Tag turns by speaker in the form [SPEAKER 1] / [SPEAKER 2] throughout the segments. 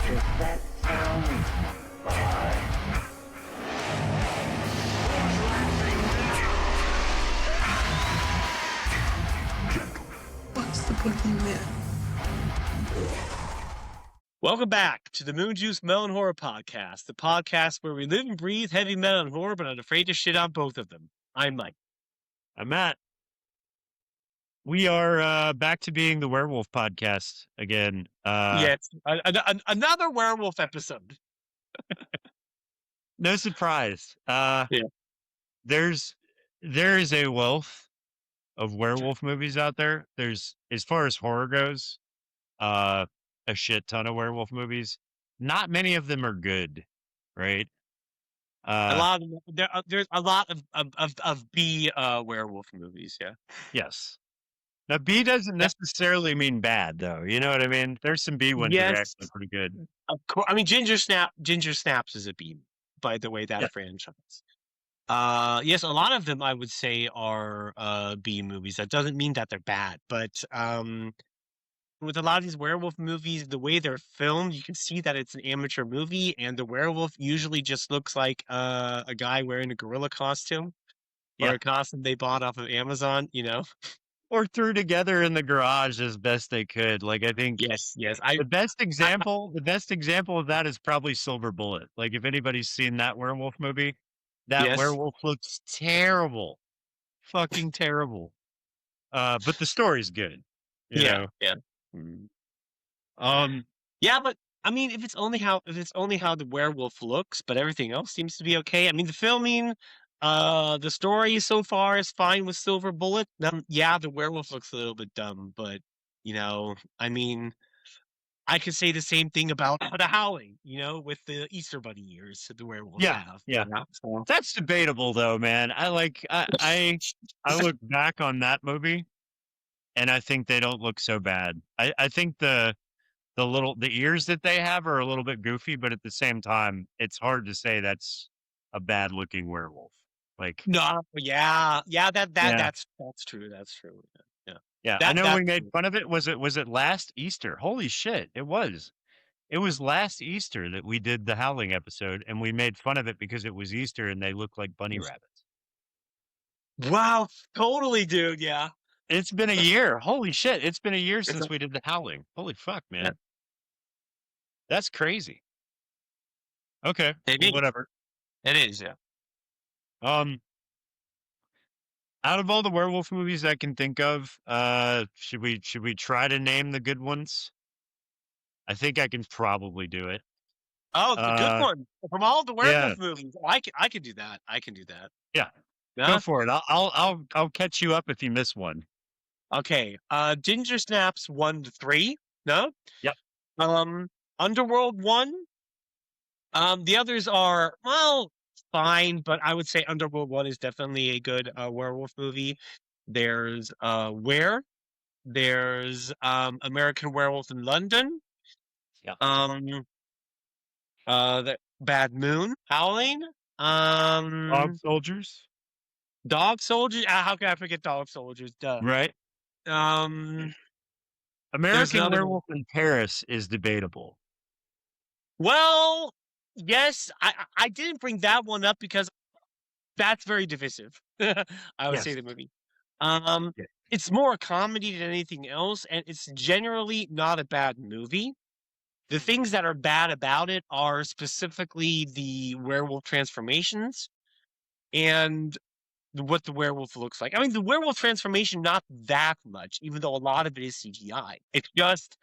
[SPEAKER 1] Does that sound fine?
[SPEAKER 2] What's the boogeyman?
[SPEAKER 3] Welcome back to the Moonjuice Metal Horror Podcast, the podcast where we live and breathe heavy metal and horror, but are afraid to shit on both of them. I'm Mike.
[SPEAKER 4] I'm Matt. We are back to being the Werewolf Podcast again.
[SPEAKER 3] Yes, another werewolf episode.
[SPEAKER 4] No surprise.
[SPEAKER 3] Yeah.
[SPEAKER 4] There is a wealth of werewolf movies out there. There's, as far as horror goes, a shit ton of werewolf movies. Not many of them are good, right?
[SPEAKER 3] A lot of there's a lot of B werewolf movies. Yeah.
[SPEAKER 4] Yes. Now, B doesn't necessarily mean bad, though. You know what I mean? There's some B ones that are actually pretty good.
[SPEAKER 3] Of course. I mean, Ginger Snaps is a B, by the way, that franchise. Yes, a lot of them I would say are B movies. That doesn't mean that they're bad, but with a lot of these werewolf movies, the way they're filmed, you can see that it's an amateur movie, and the werewolf usually just looks like a guy wearing a gorilla costume or a costume they bought off of Amazon, you know.
[SPEAKER 4] Or threw together in the garage as best they could. Like, I think the best example of that is probably Silver Bullet. Like, if anybody's seen that werewolf movie, that werewolf looks terrible, fucking terrible. But the story's good. You know?
[SPEAKER 3] Yeah. But I mean, if it's only how the werewolf looks, but everything else seems to be okay. I mean, the filming. The story so far is fine with Silver Bullet. The werewolf looks a little bit dumb, but you know, I mean, I could say the same thing about the Howling, you know, with the Easter Bunny ears the werewolves have.
[SPEAKER 4] Yeah. So. That's debatable, though, man. I look back on that movie, and I think they don't look so bad. I think the ears that they have are a little bit goofy, but at the same time, it's hard to say that's a bad looking werewolf. Like,
[SPEAKER 3] no, that's true. That's true.
[SPEAKER 4] Yeah. I know we made fun of it. Was it last Easter? Holy shit! It was last Easter that we did the Howling episode, and we made fun of it because it was Easter and they looked like bunny rabbits.
[SPEAKER 3] Wow, totally, dude. Yeah,
[SPEAKER 4] it's been a year. Holy shit! It's been a year since we did the Howling. Holy fuck, man! Yeah. That's crazy. Okay, whatever.
[SPEAKER 3] It is, yeah.
[SPEAKER 4] Out of all the werewolf movies I can think of, should we try to name the good ones? I think I can probably do it.
[SPEAKER 3] Oh, the good one from all the werewolf movies. I can do that.
[SPEAKER 4] Yeah, go for it. I'll catch you up if you miss one.
[SPEAKER 3] Okay. Ginger Snaps 1 to 3. No.
[SPEAKER 4] Yep.
[SPEAKER 3] Underworld 1. The others are fine, but I would say Underworld 1 is definitely a good werewolf movie. There's there's American Werewolf in London.
[SPEAKER 4] Yeah.
[SPEAKER 3] The Bad Moon, Howling.
[SPEAKER 4] Dog Soldiers.
[SPEAKER 3] How can I forget Dog Soldiers? Duh.
[SPEAKER 4] Right. American Werewolf in Paris is debatable.
[SPEAKER 3] Well, yes, I didn't bring that one up because that's very divisive. I would say the movie. It's more a comedy than anything else, and it's generally not a bad movie. The things that are bad about it are specifically the werewolf transformations and what the werewolf looks like. I mean, the werewolf transformation, not that much, even though a lot of it is CGI. It's just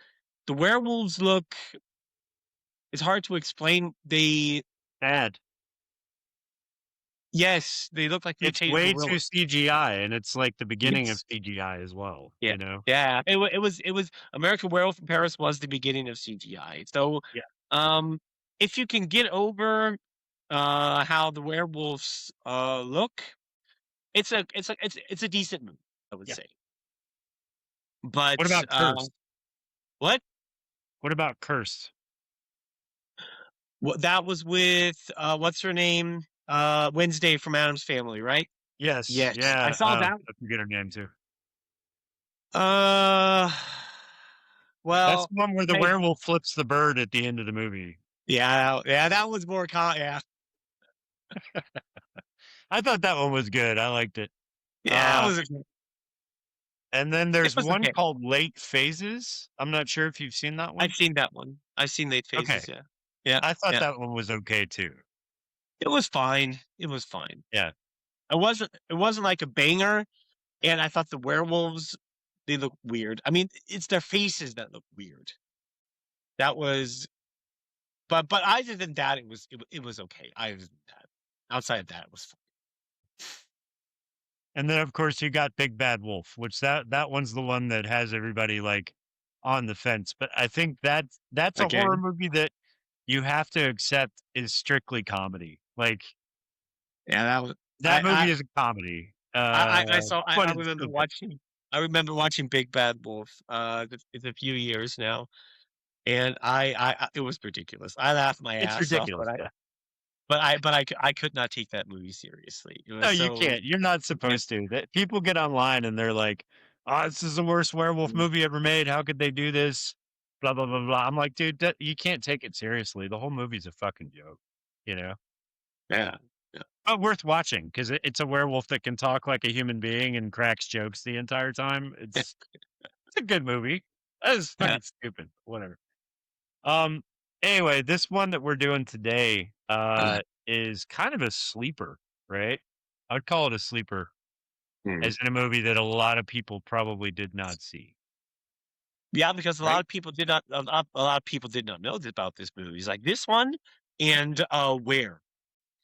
[SPEAKER 3] the werewolves look... It's hard to explain.
[SPEAKER 4] Bad.
[SPEAKER 3] Yes, they look like
[SPEAKER 4] it's way too CGI, and it's like the beginning of CGI as well.
[SPEAKER 3] Yeah,
[SPEAKER 4] you know.
[SPEAKER 3] Yeah, it was American Werewolf in Paris was the beginning of CGI. So, if you can get over how the werewolves look, it's a decent movie, I would say. But
[SPEAKER 4] what about Curse?
[SPEAKER 3] What?
[SPEAKER 4] What about Curse?
[SPEAKER 3] Well, that was with what's her name? Wednesday from Addams Family, right?
[SPEAKER 4] Yes.
[SPEAKER 3] Yeah.
[SPEAKER 4] I
[SPEAKER 3] saw that.
[SPEAKER 4] I forget her name too. That's
[SPEAKER 3] Well,
[SPEAKER 4] the one where the
[SPEAKER 3] hey,
[SPEAKER 4] werewolf flips the bird at the end of the movie.
[SPEAKER 3] yeah, that was more yeah.
[SPEAKER 4] I thought that one was good. I liked it.
[SPEAKER 3] Yeah,
[SPEAKER 4] And then
[SPEAKER 3] it
[SPEAKER 4] there's
[SPEAKER 3] was
[SPEAKER 4] one
[SPEAKER 3] okay.
[SPEAKER 4] called Late Phases. I'm not sure if you've seen that one.
[SPEAKER 3] I've seen that one. I've seen Late
[SPEAKER 4] Okay.
[SPEAKER 3] Phases, yeah. Yeah,
[SPEAKER 4] I thought
[SPEAKER 3] yeah.
[SPEAKER 4] that one was okay too.
[SPEAKER 3] It was fine. It was fine.
[SPEAKER 4] Yeah.
[SPEAKER 3] It wasn't like a banger, and I thought the werewolves, they look weird. I mean, it's their faces that look weird. That was but other than that, it was okay. Outside of that, it was fine.
[SPEAKER 4] And then of course you got Big Bad Wolf, which that one's the one that has everybody like on the fence. But I think that's a horror
[SPEAKER 3] Again,
[SPEAKER 4] movie that you have to accept is strictly comedy. Like
[SPEAKER 3] yeah, that was
[SPEAKER 4] that movie is a comedy. But it's still good.
[SPEAKER 3] I remember watching Big Bad Wolf. It's a few years now, and it was ridiculous. I laughed my
[SPEAKER 4] It's
[SPEAKER 3] ass off,
[SPEAKER 4] ridiculous. Yeah.
[SPEAKER 3] I could not take that movie seriously. It
[SPEAKER 4] No,
[SPEAKER 3] was
[SPEAKER 4] you
[SPEAKER 3] so
[SPEAKER 4] can't. You're not
[SPEAKER 3] yeah,
[SPEAKER 4] supposed to. That people get online and they're like, "Oh, this is the worst werewolf movie ever made. How could they do this?" Blah blah blah blah. I'm like, dude, you can't take it seriously. The whole movie's a fucking joke, you know.
[SPEAKER 3] yeah, yeah,
[SPEAKER 4] But worth watching because it's a werewolf that can talk like a human being and cracks jokes the entire time. It's a good movie. That is
[SPEAKER 3] yeah.
[SPEAKER 4] fucking stupid. Whatever. Um. Anyway, this one that we're doing today is kind of a sleeper, right? I would call it a sleeper,
[SPEAKER 3] Mm.
[SPEAKER 4] as in a movie that a lot of people probably did not see,
[SPEAKER 3] Yeah, because
[SPEAKER 4] right?
[SPEAKER 3] a lot of people did not know about this movie. It's like this one and Where.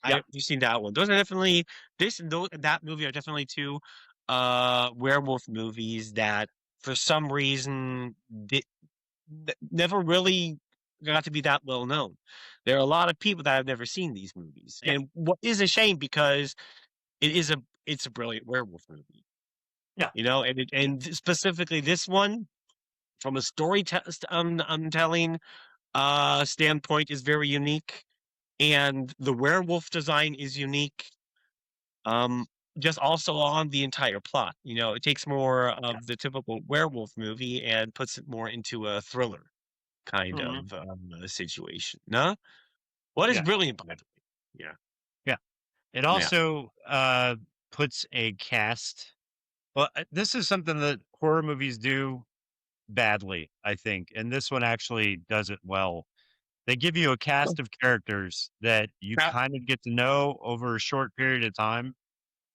[SPEAKER 4] Yeah.
[SPEAKER 3] You've seen that one. Those are definitely that movie are definitely two werewolf movies that for some reason never really got to be that well known. There are a lot of people that have never seen these movies.
[SPEAKER 4] Yeah.
[SPEAKER 3] And what is a shame because it's a brilliant werewolf movie.
[SPEAKER 4] Yeah.
[SPEAKER 3] You know, and specifically this one from a story telling standpoint is very unique, and the werewolf design is unique. Um, just also on the entire plot. You know, it takes more
[SPEAKER 4] Yeah.
[SPEAKER 3] of the typical werewolf movie and puts it more into a thriller kind
[SPEAKER 4] Mhm.
[SPEAKER 3] of situation. No, what is
[SPEAKER 4] Yeah.
[SPEAKER 3] brilliant about it? Yeah,
[SPEAKER 4] Yeah. It
[SPEAKER 3] yeah.
[SPEAKER 4] also puts a cast. Well, this is something that horror movies do badly, I think, and this one actually does it well. They give you a
[SPEAKER 3] Oh,
[SPEAKER 4] cast of characters that you
[SPEAKER 3] yeah,
[SPEAKER 4] kind of get to know over a short period of time.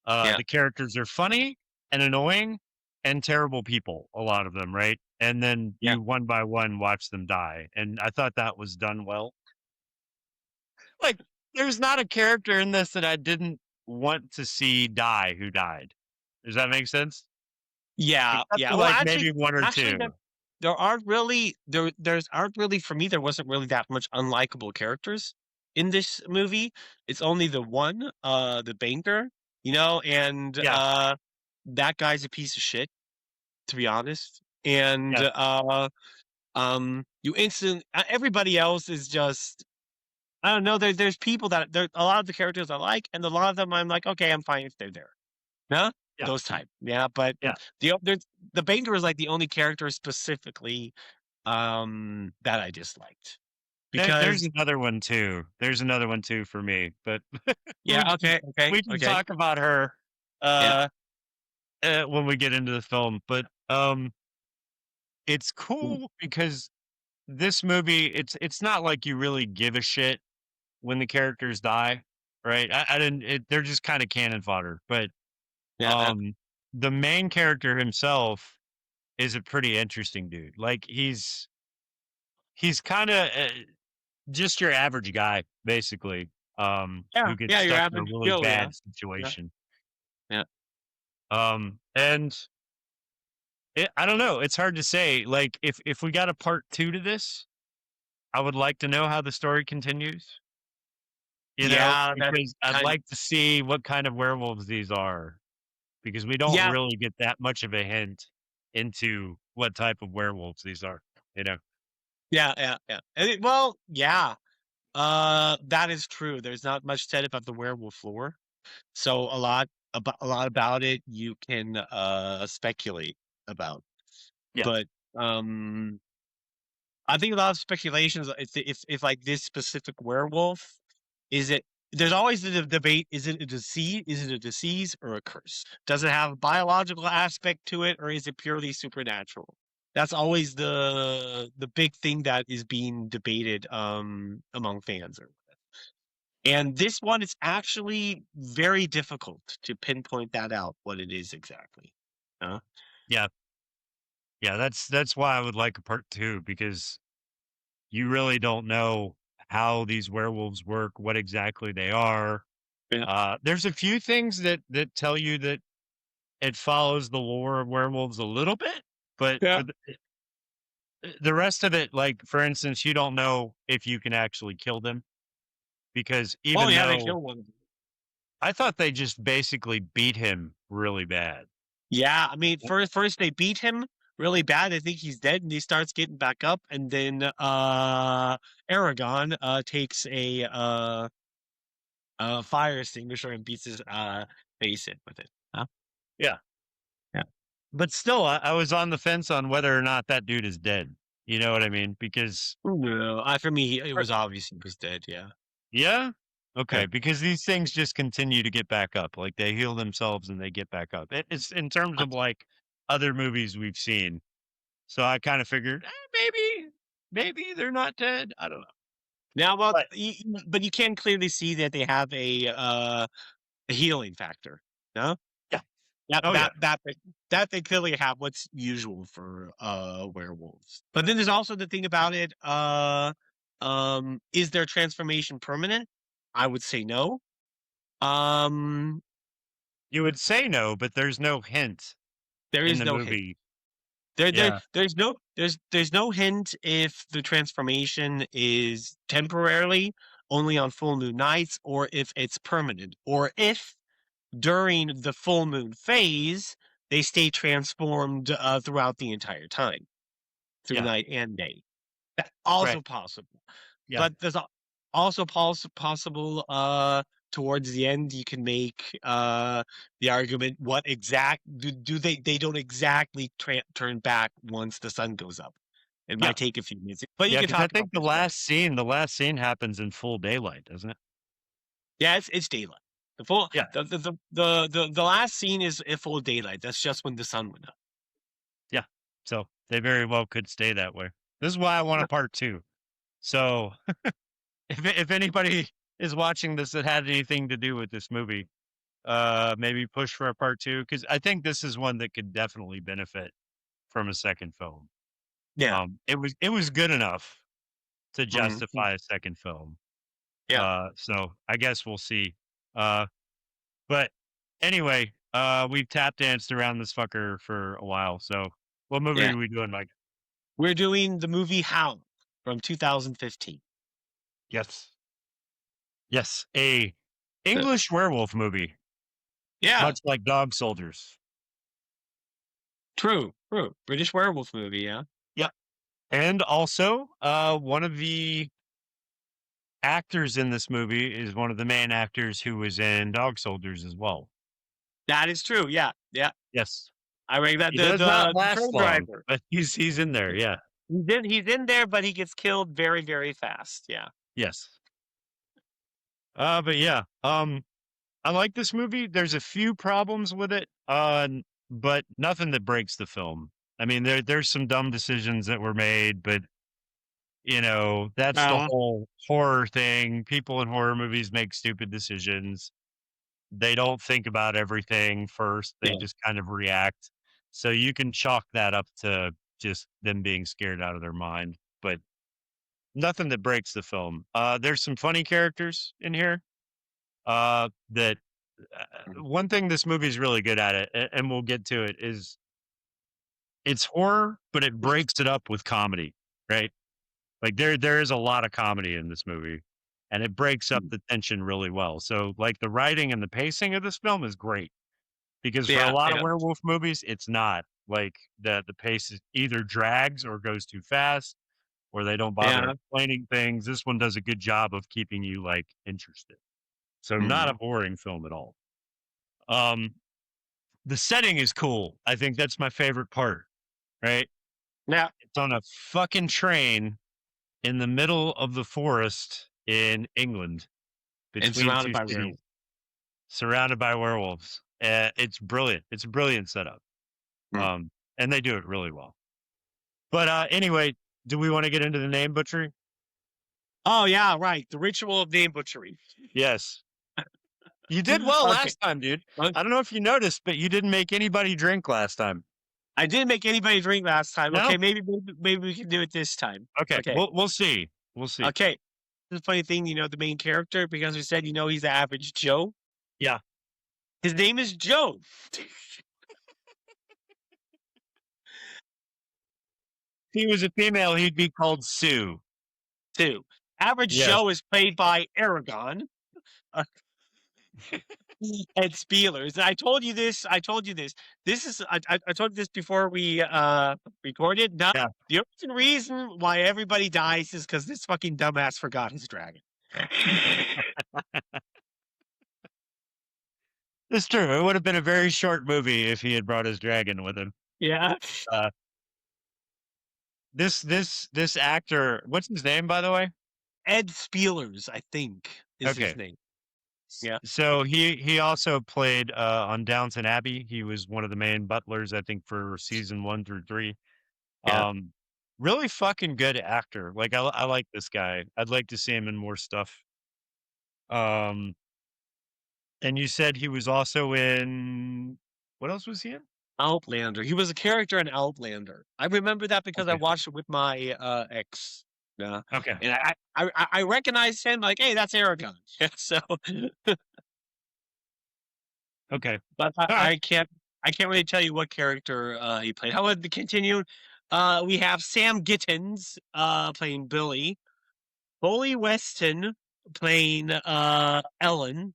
[SPEAKER 3] yeah,
[SPEAKER 4] The characters are funny and annoying and terrible people, a lot of them, right? And then
[SPEAKER 3] yeah.
[SPEAKER 4] you one by one watch them die. And I thought that was done well. Like, there's not a character in this that I didn't want to see die who died. Does that make sense?
[SPEAKER 3] Yeah,
[SPEAKER 4] Except
[SPEAKER 3] yeah.
[SPEAKER 4] for
[SPEAKER 3] Well,
[SPEAKER 4] like maybe one or
[SPEAKER 3] actually,
[SPEAKER 4] two.
[SPEAKER 3] there aren't really there's aren't really for me. There wasn't really that much unlikable characters in this movie. It's only the one, the banker, you know, and
[SPEAKER 4] Yeah.
[SPEAKER 3] that guy's a piece of shit, to be honest. And
[SPEAKER 4] Yeah.
[SPEAKER 3] you instant everybody else is just I don't know. There's people that there a lot of the characters I like, and a lot of them I'm like, okay, I'm fine if they're there. Huh?
[SPEAKER 4] Yeah.
[SPEAKER 3] Those type. Yeah, but
[SPEAKER 4] Yeah.
[SPEAKER 3] the banker is like the only character specifically that I disliked
[SPEAKER 4] There's
[SPEAKER 3] because
[SPEAKER 4] another one too. There's another one too for me, but we
[SPEAKER 3] yeah,
[SPEAKER 4] can
[SPEAKER 3] okay,
[SPEAKER 4] we can
[SPEAKER 3] okay.
[SPEAKER 4] talk about her
[SPEAKER 3] Yeah.
[SPEAKER 4] uh, when we get into the film. But it's
[SPEAKER 3] Mm.
[SPEAKER 4] cool because this movie it's not like you really give a shit when the characters die, right? I didn't. They're just kind of cannon fodder. But
[SPEAKER 3] Yeah,
[SPEAKER 4] um, the main character himself is a pretty interesting dude. Like he's kind of just your average guy, basically,
[SPEAKER 3] yeah,
[SPEAKER 4] who gets
[SPEAKER 3] yeah, your
[SPEAKER 4] stuck in a
[SPEAKER 3] average
[SPEAKER 4] really
[SPEAKER 3] Joe, yeah.
[SPEAKER 4] bad
[SPEAKER 3] Yeah.
[SPEAKER 4] situation.
[SPEAKER 3] Yeah.
[SPEAKER 4] And I don't know. It's hard to say. Like, if we got a part two to this, I would like to know how the story continues. You know,
[SPEAKER 3] Yeah, that's
[SPEAKER 4] because I'd
[SPEAKER 3] kind
[SPEAKER 4] like to see what kind of werewolves these are, because we don't
[SPEAKER 3] yeah,
[SPEAKER 4] really get that much of a hint into what type of werewolves these are. You know.
[SPEAKER 3] yeah, yeah, yeah. Well, yeah. That is true. There's not much said about the werewolf lore. So a lot about it you can speculate about.
[SPEAKER 4] Yeah.
[SPEAKER 3] But um I think a lot of speculations. If like this specific werewolf, is it? There's always the debate: is it a disease? Is it a disease or a curse? Does it have a biological aspect to it, or is it purely supernatural? That's always the big thing that is being debated among fans. And this one is actually very difficult to pinpoint that out what it is exactly.
[SPEAKER 4] Yeah. Yeah, that's why I would like a part 2, because you really don't know how these werewolves work, what exactly they are.
[SPEAKER 3] Yeah.
[SPEAKER 4] There's a few things that tell you that it follows the lore of werewolves a little bit, but
[SPEAKER 3] Yeah.
[SPEAKER 4] for the rest of it, like for instance, you don't know if you can actually kill them, because
[SPEAKER 3] Oh
[SPEAKER 4] even
[SPEAKER 3] yeah, they
[SPEAKER 4] though
[SPEAKER 3] kill one.
[SPEAKER 4] I thought they just basically beat him really bad.
[SPEAKER 3] Yeah, I mean, first they beat him really bad. I think he's dead, and he starts getting back up, and then Aragon takes a fire extinguisher and beats his face in with it. Huh?
[SPEAKER 4] Yeah.
[SPEAKER 3] Yeah.
[SPEAKER 4] But still, I was on the fence on whether or not that dude is dead. You know what I mean? Because
[SPEAKER 3] No, for me, it was obvious he was dead. Yeah.
[SPEAKER 4] yeah,
[SPEAKER 3] Yeah.
[SPEAKER 4] okay, because these things just continue to get back up. Like they heal themselves and they get back up. It's in terms of like other movies we've seen. So I kind of figured maybe they're not dead. I don't know.
[SPEAKER 3] Now, well,
[SPEAKER 4] But
[SPEAKER 3] but you can clearly see that they have a healing factor. No.
[SPEAKER 4] yeah,
[SPEAKER 3] Yeah,
[SPEAKER 4] oh yeah,
[SPEAKER 3] that they clearly have what's usual for werewolves. But then there's also the thing about it, is their transformation permanent? I would say no. Um
[SPEAKER 4] you would say no, but there's no hint
[SPEAKER 3] there
[SPEAKER 4] in
[SPEAKER 3] is
[SPEAKER 4] the
[SPEAKER 3] no hint.
[SPEAKER 4] movie. Yeah,
[SPEAKER 3] There's no hint if the transformation is temporarily only on full moon nights, or if it's permanent, or if during the full moon phase, they stay transformed throughout the entire time, through
[SPEAKER 4] yeah,
[SPEAKER 3] night and day. That's also
[SPEAKER 4] right.
[SPEAKER 3] possible.
[SPEAKER 4] Yeah,
[SPEAKER 3] But there's also possible towards the end you can make the argument what exact do they don't exactly turn back once the sun goes up. It
[SPEAKER 4] yeah,
[SPEAKER 3] might take a few minutes, but you
[SPEAKER 4] yeah.
[SPEAKER 3] can
[SPEAKER 4] Because I
[SPEAKER 3] talk about
[SPEAKER 4] think
[SPEAKER 3] this more.
[SPEAKER 4] the last scene happens in full daylight, doesn't it?
[SPEAKER 3] Yeah, it's daylight. The full
[SPEAKER 4] Yeah,
[SPEAKER 3] the last scene is a full daylight. That's just when the sun went up.
[SPEAKER 4] yeah. So they very well could stay that way. This is why I want a part 2. So if anybody is watching this that had anything to do with this movie, maybe push for a part 2, because I think this is one that could definitely benefit from a second film.
[SPEAKER 3] Yeah.
[SPEAKER 4] It was good enough to
[SPEAKER 3] Mhm.
[SPEAKER 4] justify a second film.
[SPEAKER 3] Yeah.
[SPEAKER 4] So I guess we'll see. Uh, but anyway, we've tap danced around this fucker for a while. So what movie
[SPEAKER 3] Yeah.
[SPEAKER 4] are we doing, Mike?
[SPEAKER 3] We're doing the movie Howl from 2015.
[SPEAKER 4] Yes. Yes, a
[SPEAKER 3] The-
[SPEAKER 4] English werewolf movie,
[SPEAKER 3] Yeah,
[SPEAKER 4] much like Dog Soldiers.
[SPEAKER 3] true, true. British werewolf movie, yeah.
[SPEAKER 4] Yep. And also, one of the actors in this movie is one of the main actors who was in Dog Soldiers as well.
[SPEAKER 3] That is true, yeah, yeah.
[SPEAKER 4] Yes.
[SPEAKER 3] I read that
[SPEAKER 4] He does not
[SPEAKER 3] the
[SPEAKER 4] last
[SPEAKER 3] train
[SPEAKER 4] long,
[SPEAKER 3] driver.
[SPEAKER 4] but he's in there. Yeah.
[SPEAKER 3] He's in there, but he gets killed very, very fast. Yeah.
[SPEAKER 4] Yes. But yeah, I like this movie. There's a few problems with it, but nothing that breaks the film. I mean, there's some dumb decisions that were made, but you know, that's the
[SPEAKER 3] Uh,
[SPEAKER 4] whole horror thing. People in horror movies make stupid decisions. They don't think about everything first. They
[SPEAKER 3] yeah.
[SPEAKER 4] just kind of react. So you can chalk that up to just them being scared out of their mind, but nothing that breaks the film. There's some funny characters in here. That one thing this movie is really good at it, and we'll get to it, is it's horror, but it breaks it up with comedy, right? Like there is a lot of comedy in this movie, and it breaks up the tension really well. So like the writing and the pacing of this film is great, because for a
[SPEAKER 3] Yeah,
[SPEAKER 4] lot of
[SPEAKER 3] yeah.
[SPEAKER 4] werewolf movies, it's not. Like the pace is either drags or goes too fast, or they don't bother
[SPEAKER 3] Yeah.
[SPEAKER 4] explaining things. This one does a good job of keeping you like interested. So not a
[SPEAKER 3] Mhm.
[SPEAKER 4] boring film at all. Um, the setting is cool. I think that's my favorite part, right?
[SPEAKER 3] Yeah.
[SPEAKER 4] It's on a fucking train in the middle of the forest in England
[SPEAKER 3] And
[SPEAKER 4] between
[SPEAKER 3] surrounded
[SPEAKER 4] two
[SPEAKER 3] by
[SPEAKER 4] cities,
[SPEAKER 3] werewolves.
[SPEAKER 4] surrounded by werewolves. It's brilliant. It's a brilliant setup.
[SPEAKER 3] Hmm.
[SPEAKER 4] And they do it really well. But anyway, do we want to get into the name butchery?
[SPEAKER 3] Oh yeah, right. The ritual of name butchery.
[SPEAKER 4] Yes. You did well
[SPEAKER 3] Okay.
[SPEAKER 4] last time, dude. I don't know if you noticed, but you didn't make anybody drink last time.
[SPEAKER 3] I didn't make anybody drink last time.
[SPEAKER 4] No?
[SPEAKER 3] Okay, maybe we can do it this time.
[SPEAKER 4] Okay. We'll see. We'll see.
[SPEAKER 3] Okay. The funny thing, the main character, because we said, he's the average Joe.
[SPEAKER 4] Yeah.
[SPEAKER 3] His name is Joe.
[SPEAKER 4] If he was a female, he'd be called Sue.
[SPEAKER 3] Sue. Average
[SPEAKER 4] Yes.
[SPEAKER 3] Joe is played by Aragon. Ed Speleers. I told you this. This is I told you this before we recorded. No,
[SPEAKER 4] Yeah.
[SPEAKER 3] The only reason why everybody dies is because this fucking dumbass forgot his dragon.
[SPEAKER 4] It's true. It would have been a very short movie if he had brought his dragon with him.
[SPEAKER 3] Yeah.
[SPEAKER 4] This actor, what's his name, by the way?
[SPEAKER 3] Ed Speleers, I think, is his name. Yeah.
[SPEAKER 4] So he also played on Downton Abbey. He was one of the main butlers, I think, for season 1 through 3.
[SPEAKER 3] Yeah.
[SPEAKER 4] Really fucking good actor. Like I like this guy. I'd like to see him in more stuff. And you said he was also in, what else was he in?
[SPEAKER 3] Outlander. He was a character in Outlander. I remember that because I watched it with my ex. Yeah.
[SPEAKER 4] Okay.
[SPEAKER 3] And I recognized him like, hey, that's Aragon. So.
[SPEAKER 4] Okay.
[SPEAKER 3] But I can't really tell you what character he played. How about to continue? We have Sam Gittins playing Billy, Foley Weston playing Ellen,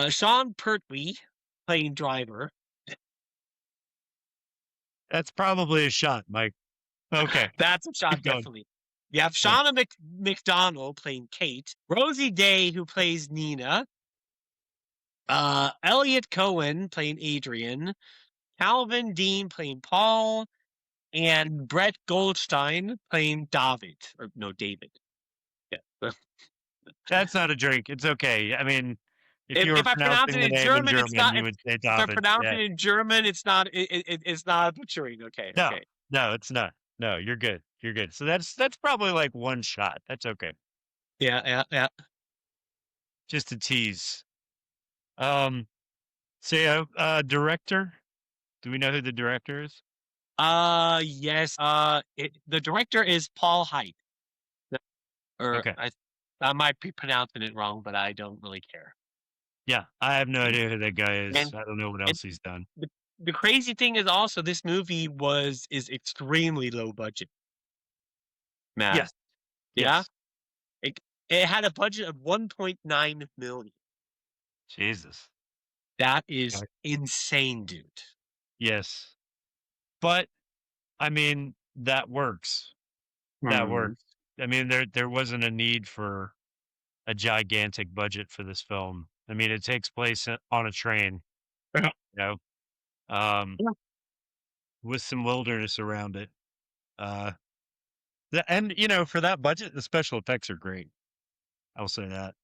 [SPEAKER 3] Sean Pertwee playing Driver.
[SPEAKER 4] That's probably a shot, Mike. Okay.
[SPEAKER 3] That's a shot, definitely. You have Shauna McDonald playing Kate, Rosie Day, who plays Nina, Elliot Cohen playing Adrian, Calvin Dean playing Paul, and Brett Goldstein playing David. David. Yeah.
[SPEAKER 4] That's not a drink. It's okay. I mean,
[SPEAKER 3] if I pronounce it in German, it's not.
[SPEAKER 4] You would say
[SPEAKER 3] if I pronounce it in German, it's not. It's not butchering. Okay.
[SPEAKER 4] No,
[SPEAKER 3] okay.
[SPEAKER 4] No, it's not. No, you're good. You're good. So that's probably like one shot. That's okay.
[SPEAKER 3] Yeah.
[SPEAKER 4] Just a tease. So yeah, director. Do we know who the director is?
[SPEAKER 3] Yes. The director is Paul Height.
[SPEAKER 4] Okay.
[SPEAKER 3] I might be pronouncing it wrong, but I don't really care.
[SPEAKER 4] Yeah, I have no idea who that guy is. I don't know what else he's done.
[SPEAKER 3] The crazy thing is also this movie is extremely low budget. Man.
[SPEAKER 4] Yes.
[SPEAKER 3] Yeah. Yes. It had a budget of 1.9 million.
[SPEAKER 4] Jesus.
[SPEAKER 3] That is insane, dude.
[SPEAKER 4] Yes. But I mean, that works. That works. I mean, there wasn't a need for a gigantic budget for this film. I mean, it takes place on a train, with some wilderness around it. And for that budget, the special effects are great. I'll say that.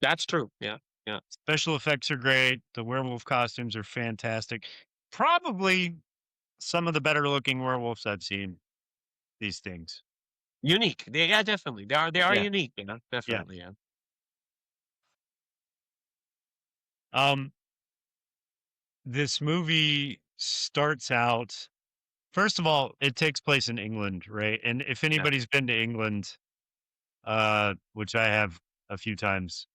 [SPEAKER 3] That's true. Yeah.
[SPEAKER 4] Special effects are great. The werewolf costumes are fantastic. Probably some of the better looking werewolves I've seen. These things.
[SPEAKER 3] Unique. Yeah, definitely. They are unique. Definitely. Yeah.
[SPEAKER 4] This movie starts out. First of all, it takes place in England, right? And if anybody's been to England, which I have a few times,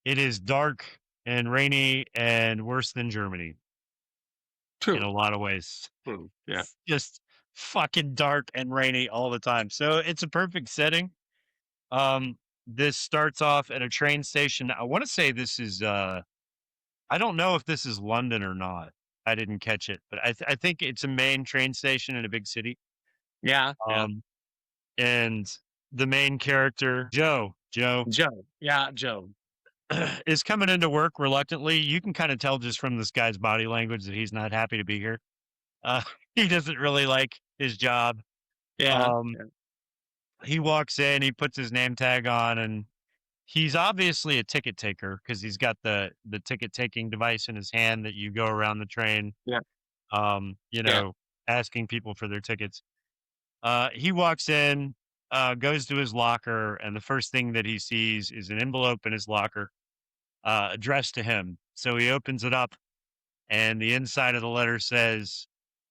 [SPEAKER 4] it is dark and rainy and worse than Germany.
[SPEAKER 3] True.
[SPEAKER 4] In a lot of ways.
[SPEAKER 3] True. Yeah.
[SPEAKER 4] It's just fucking dark and rainy all the time. So it's a perfect setting. This starts off at a train station. I want to say this is I don't know if this is London or not. I didn't catch it, but I think it's a main train station in a big city.
[SPEAKER 3] Yeah.
[SPEAKER 4] And the main character, Joe, is coming into work reluctantly. You can kind of tell just from this guy's body language that he's not happy to be here. He doesn't really like his job.
[SPEAKER 3] Yeah.
[SPEAKER 4] He walks in, he puts his name tag on, and he's obviously a ticket taker because he's got the ticket taking device in his hand that you go around the train,
[SPEAKER 3] Yeah.
[SPEAKER 4] you
[SPEAKER 3] Yeah.
[SPEAKER 4] know, asking people for their tickets. He walks in, goes to his locker, and the first thing that he sees is an envelope in his locker, addressed to him. So he opens it up, and the inside of the letter says,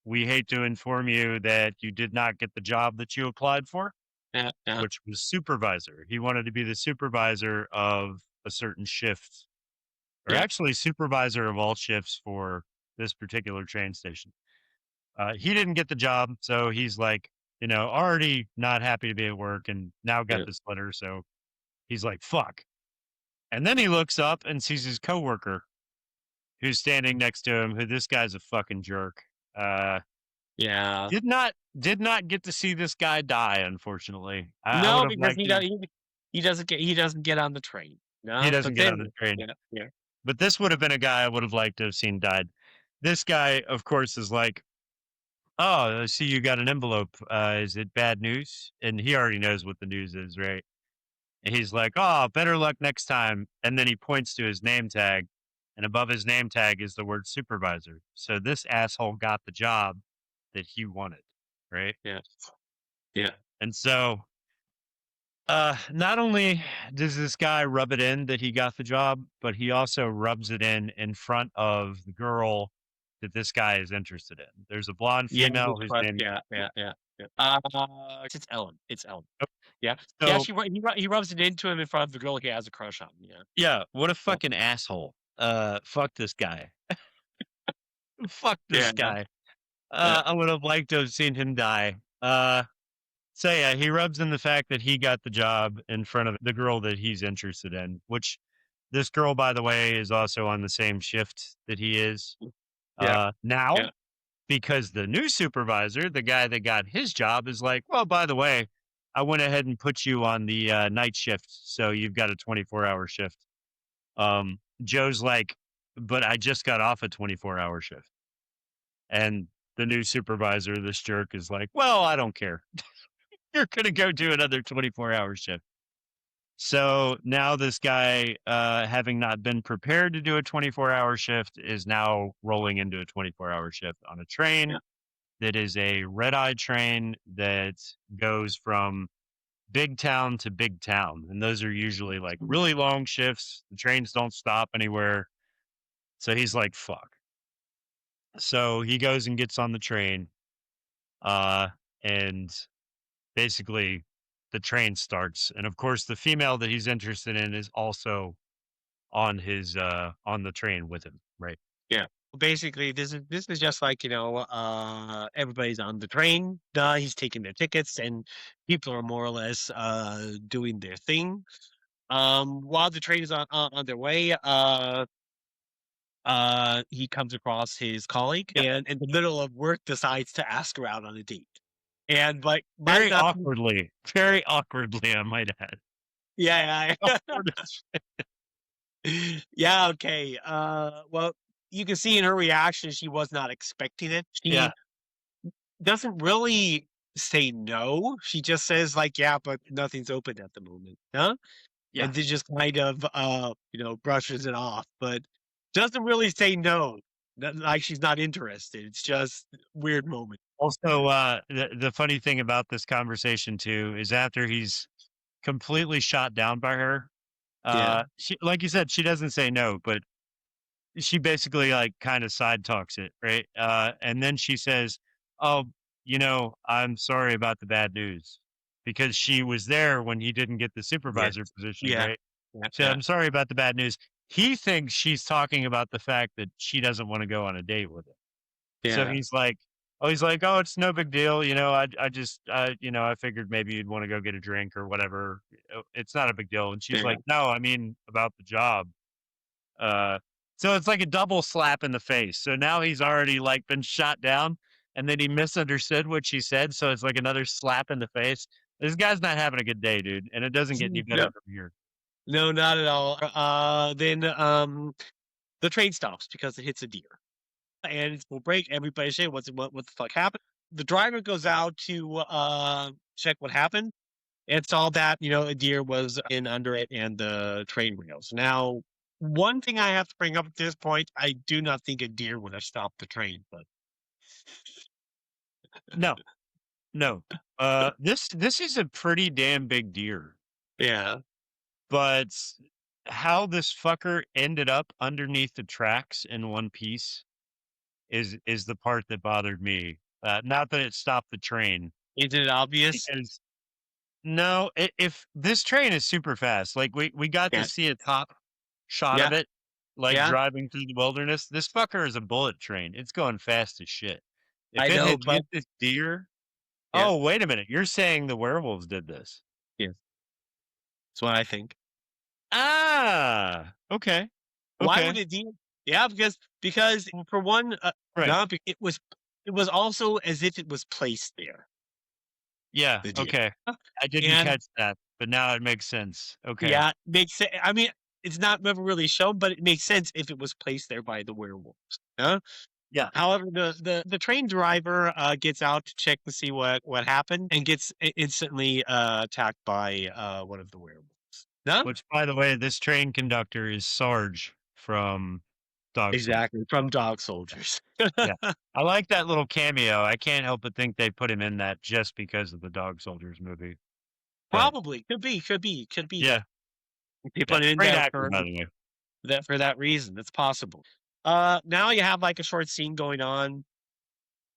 [SPEAKER 4] "We hate to inform you that you did not get the job that you applied for,"
[SPEAKER 3] Yeah.
[SPEAKER 4] which was supervisor. He wanted to be the supervisor of a certain shift, or
[SPEAKER 3] Yeah.
[SPEAKER 4] actually supervisor of all shifts for this particular train station. He didn't get the job, so he's like, already not happy to be at work and now got
[SPEAKER 3] Yeah.
[SPEAKER 4] this letter. So he's like, fuck. And then he looks up and sees his coworker who's standing next to him, who this guy's a fucking jerk.
[SPEAKER 3] Yeah.
[SPEAKER 4] Did not get to see this guy die, unfortunately. I
[SPEAKER 3] No,
[SPEAKER 4] would have
[SPEAKER 3] because
[SPEAKER 4] liked to.
[SPEAKER 3] he doesn't get on the train.
[SPEAKER 4] He
[SPEAKER 3] No,
[SPEAKER 4] doesn't
[SPEAKER 3] but
[SPEAKER 4] get on
[SPEAKER 3] then
[SPEAKER 4] the train.
[SPEAKER 3] yeah.
[SPEAKER 4] But this would have been a guy I would have liked to have seen died. This guy, of course, is like, "Oh, I see you got an envelope. Is it bad news?" And he already knows what the news is, right? And he's like, "Oh, better luck next time." And then he points to his name tag, and above his name tag is the word supervisor. So this asshole got the job that he wanted, right?
[SPEAKER 3] Yeah. Yeah.
[SPEAKER 4] And so not only does this guy rub it in that he got the job, but he also rubs it in front of the girl that this guy is interested in. There's a blonde female whose name.
[SPEAKER 3] Yeah. It's Ellen. It's Ellen.
[SPEAKER 4] Oh,
[SPEAKER 3] Yeah. Yeah,
[SPEAKER 4] So
[SPEAKER 3] he rubs it into him in front of the girl he has a crush on. Yeah.
[SPEAKER 4] yeah, what a fucking asshole. Fuck this guy. Fuck this
[SPEAKER 3] Yeah.
[SPEAKER 4] guy.
[SPEAKER 3] Yeah.
[SPEAKER 4] I would have liked to have seen him die. So yeah, he rubs in the fact that he got the job in front of the girl that he's interested in, which this girl, by the way, is also on the same shift that he is. Now,
[SPEAKER 3] Yeah.
[SPEAKER 4] because the new supervisor, the guy that got his job, is like, well, by the way, I went ahead and put you on the night shift, so you've got a 24-hour shift. Joe's like, but I just got off a 24-hour shift. And the new supervisor, this jerk, is like, well, I don't care. You're going to go do another 24-hour shift. So now this guy, having not been prepared to do a 24-hour shift, is now rolling into a 24-hour shift on a train that is a red-eye train that goes from big town to big town. And those are usually like really long shifts. The trains don't stop anywhere. So he's like, fuck. So he goes and gets on the train. And basically the train starts. And of course, the female that he's interested in is also on his on the train with him, right?
[SPEAKER 3] Yeah. Basically, this is just like, everybody's on the train. He's taking their tickets, and people are more or less doing their thing. While the train is on their way, he comes across his colleague,
[SPEAKER 4] Yeah.
[SPEAKER 3] and in the middle of work, decides to ask her out on a date. And like
[SPEAKER 4] Very awkwardly, I might add.
[SPEAKER 3] Yeah. Yeah. Okay. Well, you can see in her reaction she was not expecting it. She doesn't really say no. She just says like, "Yeah, but nothing's open at the moment." Huh?
[SPEAKER 4] Yeah.
[SPEAKER 3] And then just kind of brushes it off, but doesn't really say no. Like she's not interested. It's just weird moment.
[SPEAKER 4] Also, the funny thing about this conversation too is after he's completely shot down by her, she, like you said, she doesn't say no, but she basically like kind of side talks it, right? And then she says, "Oh, I'm sorry about the bad news," because she was there when he didn't get the supervisor position, right? So I'm sorry about the bad news. He thinks she's talking about the fact that she doesn't want to go on a date with him. So he's like, "Oh, it's no big deal. I just, I figured maybe you'd want to go get a drink or whatever. It's not a big deal." And she's like, "No, I mean about the job." So it's like a double slap in the face. So now he's already like been shot down, and then he misunderstood what she said. So it's like another slap in the face. This guy's not having a good day, dude, and it doesn't get any better from here.
[SPEAKER 3] No, not at all. Then the train stops because it hits a deer, and it's full break. Everybody say, what the fuck happened?" the driver goes out to check what happened. It's all that, a deer was in under it and the train rails. Now, one thing I have to bring up at this point, I do not think a deer would have stopped the train, but
[SPEAKER 4] No, no. This is a pretty damn big deer,
[SPEAKER 3] yeah.
[SPEAKER 4] but how this fucker ended up underneath the tracks in one piece is the part that bothered me. Not that it stopped the train,
[SPEAKER 3] Isn't it obvious?
[SPEAKER 4] because no, if this train is super fast, like we got to
[SPEAKER 3] Yeah.
[SPEAKER 4] see a top shot of
[SPEAKER 3] Yeah.
[SPEAKER 4] it, like
[SPEAKER 3] Yeah.
[SPEAKER 4] driving through the wilderness. This fucker is a bullet train. It's going fast as shit. If
[SPEAKER 3] I
[SPEAKER 4] it
[SPEAKER 3] know,
[SPEAKER 4] had
[SPEAKER 3] but
[SPEAKER 4] hit this deer,
[SPEAKER 3] yeah.
[SPEAKER 4] oh wait a minute, you're saying the werewolves did this?
[SPEAKER 3] Yes. That's what I think.
[SPEAKER 4] Ah, okay,
[SPEAKER 3] Why
[SPEAKER 4] okay,
[SPEAKER 3] would it deer? Yeah, because for one,
[SPEAKER 4] right,
[SPEAKER 3] no, it was also as if it was placed there,
[SPEAKER 4] yeah,
[SPEAKER 3] the deer.
[SPEAKER 4] okay. I didn't
[SPEAKER 3] And
[SPEAKER 4] catch that, but now it makes sense. Okay,
[SPEAKER 3] yeah, makes sense. I mean, it's not never really shown, but it makes sense if it was placed there by the werewolves. Huh?
[SPEAKER 4] yeah.
[SPEAKER 3] However, the train driver gets out to check to see what happened and gets instantly attacked by one of the werewolves. No,
[SPEAKER 4] Which, by the way, this train conductor is Sarge from Dog Soldiers.
[SPEAKER 3] exactly from Dog Soldiers.
[SPEAKER 4] Yeah. I like that little cameo. I can't help but think they put him in that just because of the Dog Soldiers movie. But
[SPEAKER 3] Probably could be.
[SPEAKER 4] yeah,
[SPEAKER 3] They put it in
[SPEAKER 4] great
[SPEAKER 3] there
[SPEAKER 4] actor, by the way.
[SPEAKER 3] for that reason. It's possible. Now you have like a short scene going on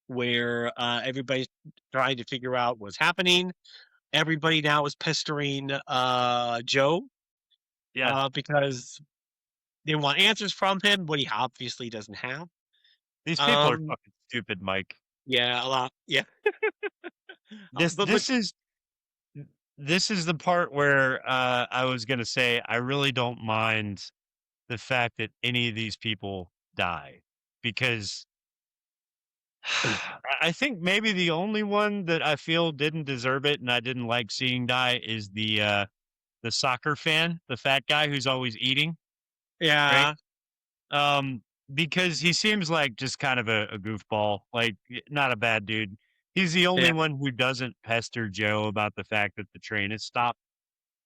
[SPEAKER 3] where everybody's trying to figure out what's happening. Everybody now is pestering Joe
[SPEAKER 4] Yeah,
[SPEAKER 3] because they want answers from him, what he obviously doesn't have.
[SPEAKER 4] these people are
[SPEAKER 3] Um,
[SPEAKER 4] fucking stupid, Mike.
[SPEAKER 3] yeah, a lot. Yeah,
[SPEAKER 4] This
[SPEAKER 3] but
[SPEAKER 4] this is this is the part where I was gonna say I really don't mind the fact that any of these people die, because I think maybe the only one that I feel didn't deserve it and I didn't like seeing die is the soccer fan, the fat guy who's always eating, right?
[SPEAKER 3] yeah,
[SPEAKER 4] Um, because he seems like just kind of a goofball, like not a bad dude. He's the only
[SPEAKER 3] yeah,
[SPEAKER 4] one who doesn't pester Joe about the fact that the train is stopped,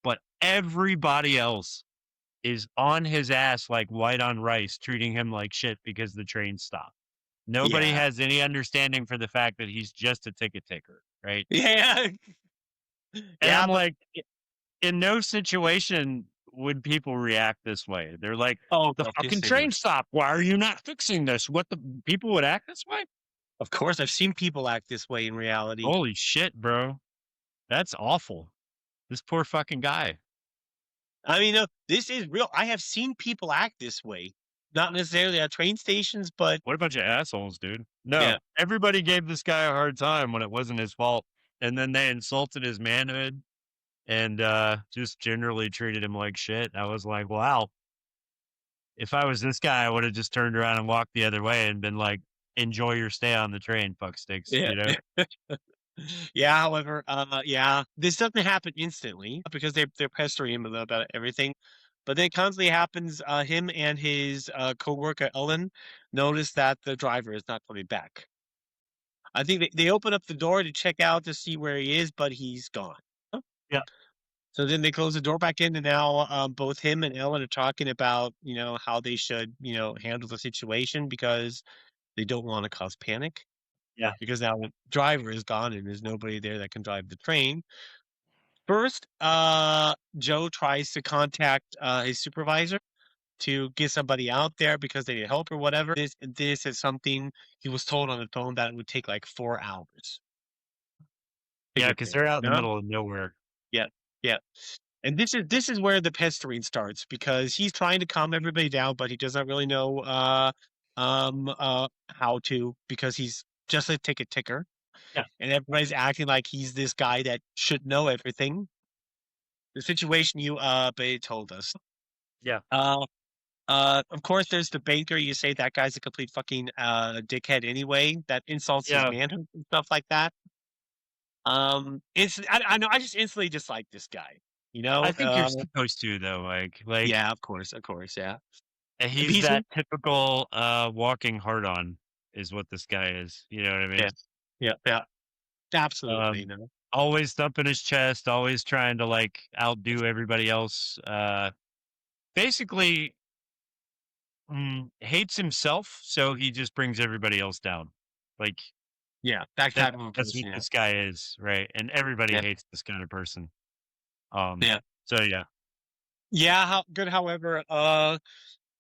[SPEAKER 4] but everybody else is on his ass like white on rice, treating him like shit because the train stopped. Nobody
[SPEAKER 3] yeah,
[SPEAKER 4] has any understanding for the fact that he's just a ticket taker, right?
[SPEAKER 3] yeah,
[SPEAKER 4] And
[SPEAKER 3] yeah.
[SPEAKER 4] I'm
[SPEAKER 3] But
[SPEAKER 4] like, in no situation would people react this way. They're like,
[SPEAKER 3] oh,
[SPEAKER 4] the
[SPEAKER 3] of course
[SPEAKER 4] fucking
[SPEAKER 3] they would.
[SPEAKER 4] train stopped. Why are you not fixing this? What the people would act this way?
[SPEAKER 3] Of course, I've seen people act this way in reality.
[SPEAKER 4] Holy shit, bro. That's awful. This poor fucking guy.
[SPEAKER 3] I mean, this is real. I have seen people act this way, not necessarily at train stations, but
[SPEAKER 4] What a bunch of assholes, dude.
[SPEAKER 3] yeah,
[SPEAKER 4] No, everybody gave this guy a hard time when it wasn't his fault. And then they insulted his manhood and just generally treated him like shit. I was like, wow, if I was this guy, I would have just turned around and walked the other way and been like, enjoy your stay on the train, fuck sticks,
[SPEAKER 3] yeah.
[SPEAKER 4] you know?
[SPEAKER 3] Yeah, however, yeah, this doesn't happen instantly because they're pestering him about everything. But then it constantly happens, him and his coworker Ellen notice that the driver is not coming back. I think they open up the door to check out to see where he is, but he's gone.
[SPEAKER 4] Yeah.
[SPEAKER 3] So then they close the door back in, and now both him and Ellen are talking about, how they should, handle the situation because they don't want to cause panic.
[SPEAKER 4] Yeah.
[SPEAKER 3] Because now the driver is gone and there's nobody there that can drive the train. First, Joe tries to contact his supervisor to get somebody out there because they need help or whatever. This is something he was told on the phone that it would take like 4 hours to
[SPEAKER 4] Yeah,
[SPEAKER 3] get
[SPEAKER 4] because
[SPEAKER 3] there.
[SPEAKER 4] they're out in the
[SPEAKER 3] Yeah,
[SPEAKER 4] middle of nowhere.
[SPEAKER 3] yeah, yeah. And this is where the pestering starts because he's trying to calm everybody down, but he doesn't really know how to because he's just a ticket ticker.
[SPEAKER 4] Yeah.
[SPEAKER 3] And everybody's acting like he's this guy that should know everything. The situation you Bay told us.
[SPEAKER 4] Yeah.
[SPEAKER 3] Of course, there's the banker. You say that guy's a complete fucking dickhead anyway. That insults his
[SPEAKER 4] Yeah.
[SPEAKER 3] manhood and stuff like that. I know. I just instantly dislike this guy.
[SPEAKER 4] I think you're supposed to, though, Mike. Like,
[SPEAKER 3] Yeah, of course, yeah.
[SPEAKER 4] he's
[SPEAKER 3] He's
[SPEAKER 4] that typical walking hard on is what this guy is. You know what I mean?
[SPEAKER 3] yeah. Yeah. Absolutely. No.
[SPEAKER 4] Always thumping his chest, always trying to like outdo everybody else. Basically hates himself, so he just brings everybody else down. Like
[SPEAKER 3] Yeah, that
[SPEAKER 4] that's
[SPEAKER 3] kind of
[SPEAKER 4] what
[SPEAKER 3] person.
[SPEAKER 4] this guy is, right? And everybody
[SPEAKER 3] Yeah.
[SPEAKER 4] hates this kind of person.
[SPEAKER 3] Yeah.
[SPEAKER 4] So yeah.
[SPEAKER 3] Yeah. Good. However,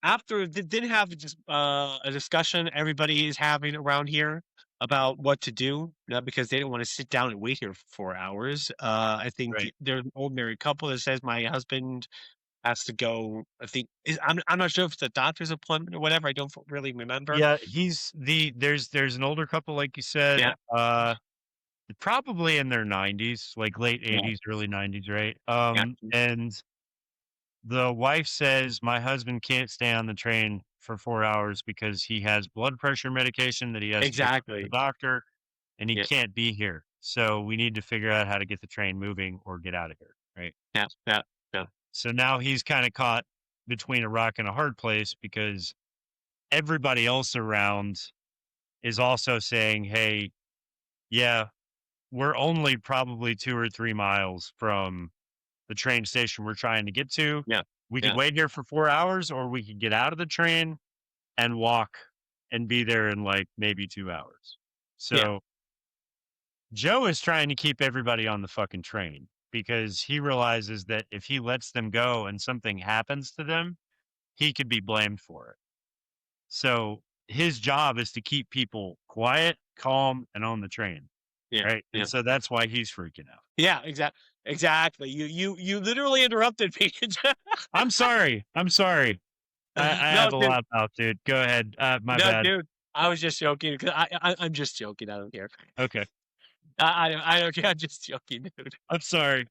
[SPEAKER 3] after they did have just a discussion everybody is having around here about what to do, because they didn't want to sit down and wait here for 4 hours. I think
[SPEAKER 4] Right.
[SPEAKER 3] there's an old married couple that says my husband has to go. I think I'm not sure if it's a doctor's appointment or whatever. I don't really remember.
[SPEAKER 4] Yeah, there's an older couple, like you said,
[SPEAKER 3] Yeah.
[SPEAKER 4] probably in their 90s, like late
[SPEAKER 3] Yeah.
[SPEAKER 4] 80s, early 90s, right?
[SPEAKER 3] Yeah.
[SPEAKER 4] And the wife says my husband can't stay on the train for 4 hours because he has blood pressure medication that he has to pick up from the
[SPEAKER 3] Exactly.
[SPEAKER 4] doctor, and he
[SPEAKER 3] Yeah.
[SPEAKER 4] can't be here. So we need to figure out how to get the train moving or get out of here, right?
[SPEAKER 3] Yeah. Yeah.
[SPEAKER 4] So now he's kind of caught between a rock and a hard place because everybody else around is also saying, hey, yeah, we're only probably 2 or 3 miles from the train station we're trying to get to.
[SPEAKER 3] Yeah.
[SPEAKER 4] We could
[SPEAKER 3] Yeah.
[SPEAKER 4] wait here for 4 hours, or we could get out of the train and walk and be there in like maybe 2 hours. So Joe is trying to keep everybody on the fucking train because he realizes that if he lets them go and something happens to them, he could be blamed for it. So his job is to keep people quiet, calm, and on the train.
[SPEAKER 3] Yeah.
[SPEAKER 4] Right.
[SPEAKER 3] Yeah.
[SPEAKER 4] And so that's why he's freaking out.
[SPEAKER 3] Yeah. Exactly. You literally interrupted me.
[SPEAKER 4] I'm sorry. I
[SPEAKER 3] No,
[SPEAKER 4] have a
[SPEAKER 3] dude.
[SPEAKER 4] lot out, dude. Go ahead. My
[SPEAKER 3] No,
[SPEAKER 4] bad.
[SPEAKER 3] dude. I was just joking because I'm just joking. I don't care.
[SPEAKER 4] Okay.
[SPEAKER 3] I don't care. I'm just joking, dude.
[SPEAKER 4] I'm sorry.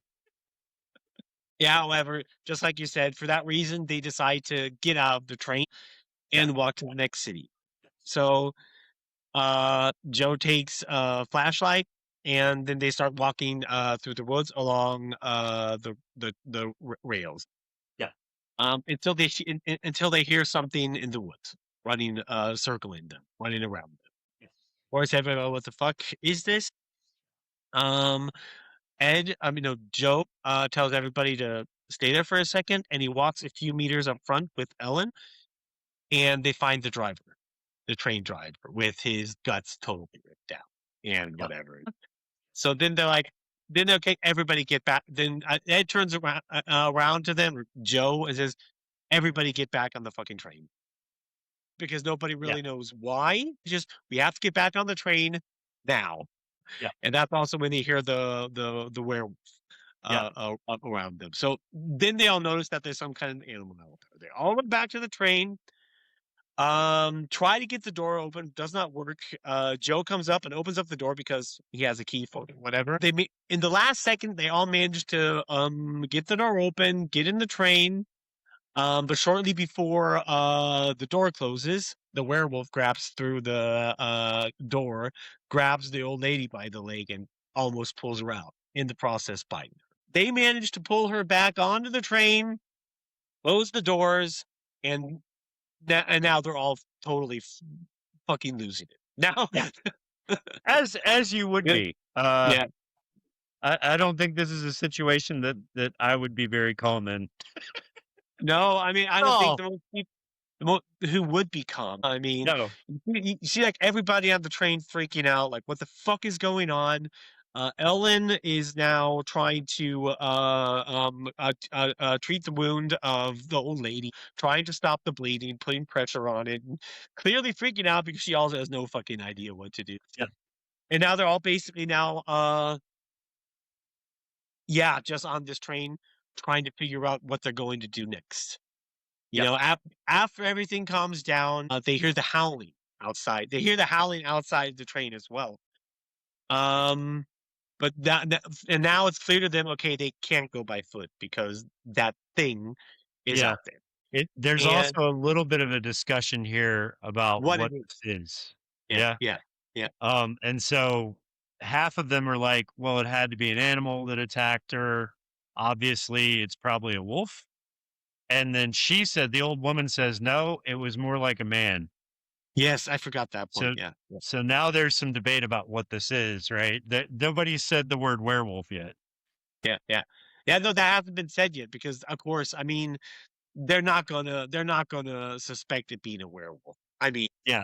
[SPEAKER 3] Yeah. However, just like you said, for that reason, they decide to get out of the train and walk to the next city. So, Joe takes a flashlight, and then they start walking through the woods along the rails.
[SPEAKER 4] Yeah.
[SPEAKER 3] Until they hear something in the woods running, circling them, running around them.
[SPEAKER 4] Yes.
[SPEAKER 3] Or is everybody, what the fuck is this? Um, Joe tells everybody to stay there for a second, and he walks a few meters up front with Ellen, and they find the driver, the train driver, with his guts totally ripped out and
[SPEAKER 4] Yep.
[SPEAKER 3] whatever. So then they're like, okay, everybody get back. Then Ed turns around to them, or Joe, and says, everybody get back on the fucking train. Because nobody really knows why. It's just, we have to get back on the train now.
[SPEAKER 4] Yeah.
[SPEAKER 3] And that's also when they hear the werewolf around them. So then they all notice that there's some kind of animal out there. They all went back to the train. Try to get the door open, does not work. Joe comes up and opens up the door because he has a key for it, whatever. In the last second, they all managed to get the door open, get in the train. But shortly before the door closes, the werewolf grabs through the door, grabs the old lady by the leg, and almost pulls her out, in the process biting her. They manage to pull her back onto the train, close the doors, and now they're all totally fucking losing it. Now,
[SPEAKER 4] as you would be.
[SPEAKER 3] yeah.
[SPEAKER 4] I don't think this is a situation that I would be very calm in.
[SPEAKER 3] No, I mean, I don't think who would be calm. I mean,
[SPEAKER 4] No.
[SPEAKER 3] you see like everybody on the train freaking out, like what the fuck is going on? Ellen is now trying to treat the wound of the old lady, trying to stop the bleeding, putting pressure on it, and clearly freaking out because she also has no fucking idea what to do.
[SPEAKER 4] Yeah.
[SPEAKER 3] And now they're all basically now just on this train trying to figure out what they're going to do next. You know, after everything calms down, they hear the howling outside. They hear the howling outside the train as well. But and now it's clear to them, okay, they can't go by foot because that thing is out there.
[SPEAKER 4] There's also a little bit of a discussion here about what this is.
[SPEAKER 3] Yeah.
[SPEAKER 4] And so half of them are like, well, it had to be an animal that attacked her. Obviously, it's probably a wolf. And then the old woman says, no, it was more like a man.
[SPEAKER 3] Yes, I forgot that
[SPEAKER 4] So,
[SPEAKER 3] point. Yeah.
[SPEAKER 4] so now there's some debate about what this is, right? That nobody said the word werewolf yet.
[SPEAKER 3] Yeah. No, that hasn't been said yet because, of course, I mean, they're not gonna suspect it being a werewolf. I mean,
[SPEAKER 4] Yeah.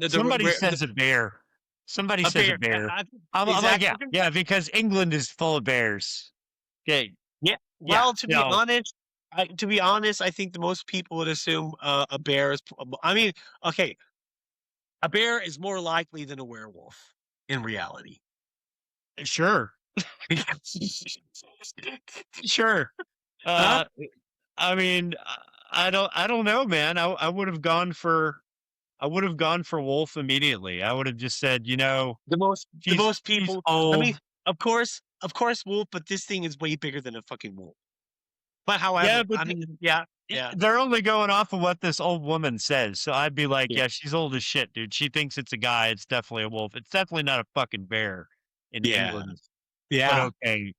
[SPEAKER 4] Somebody
[SPEAKER 3] the
[SPEAKER 4] says a bear. Somebody
[SPEAKER 3] a
[SPEAKER 4] says a
[SPEAKER 3] bear.
[SPEAKER 4] bear.
[SPEAKER 3] Yeah,
[SPEAKER 4] I'm like,
[SPEAKER 3] exactly.
[SPEAKER 4] yeah, because England is full of bears. Okay.
[SPEAKER 3] Yeah.
[SPEAKER 4] Yeah.
[SPEAKER 3] Well, to be
[SPEAKER 4] No.
[SPEAKER 3] honest, I think the most people would assume a bear is. I mean, okay, a bear is more likely than a werewolf in reality.
[SPEAKER 4] Sure. Sure.
[SPEAKER 3] Huh?
[SPEAKER 4] I mean, I don't know, man. I would have gone for wolf immediately. I would have just said,
[SPEAKER 3] The most
[SPEAKER 4] she's
[SPEAKER 3] people. I mean,
[SPEAKER 4] old.
[SPEAKER 3] of course, wolf. But this thing is way bigger than a fucking wolf. But
[SPEAKER 4] Yeah,
[SPEAKER 3] however,
[SPEAKER 4] but
[SPEAKER 3] I mean, yeah, yeah,
[SPEAKER 4] they're only going off of what this old woman says. So I'd be like,
[SPEAKER 3] yeah,
[SPEAKER 4] yeah, she's old as shit, dude. She thinks it's a guy. It's definitely a wolf. It's definitely not a fucking bear in
[SPEAKER 3] yeah,
[SPEAKER 4] England. But
[SPEAKER 3] yeah.
[SPEAKER 4] okay,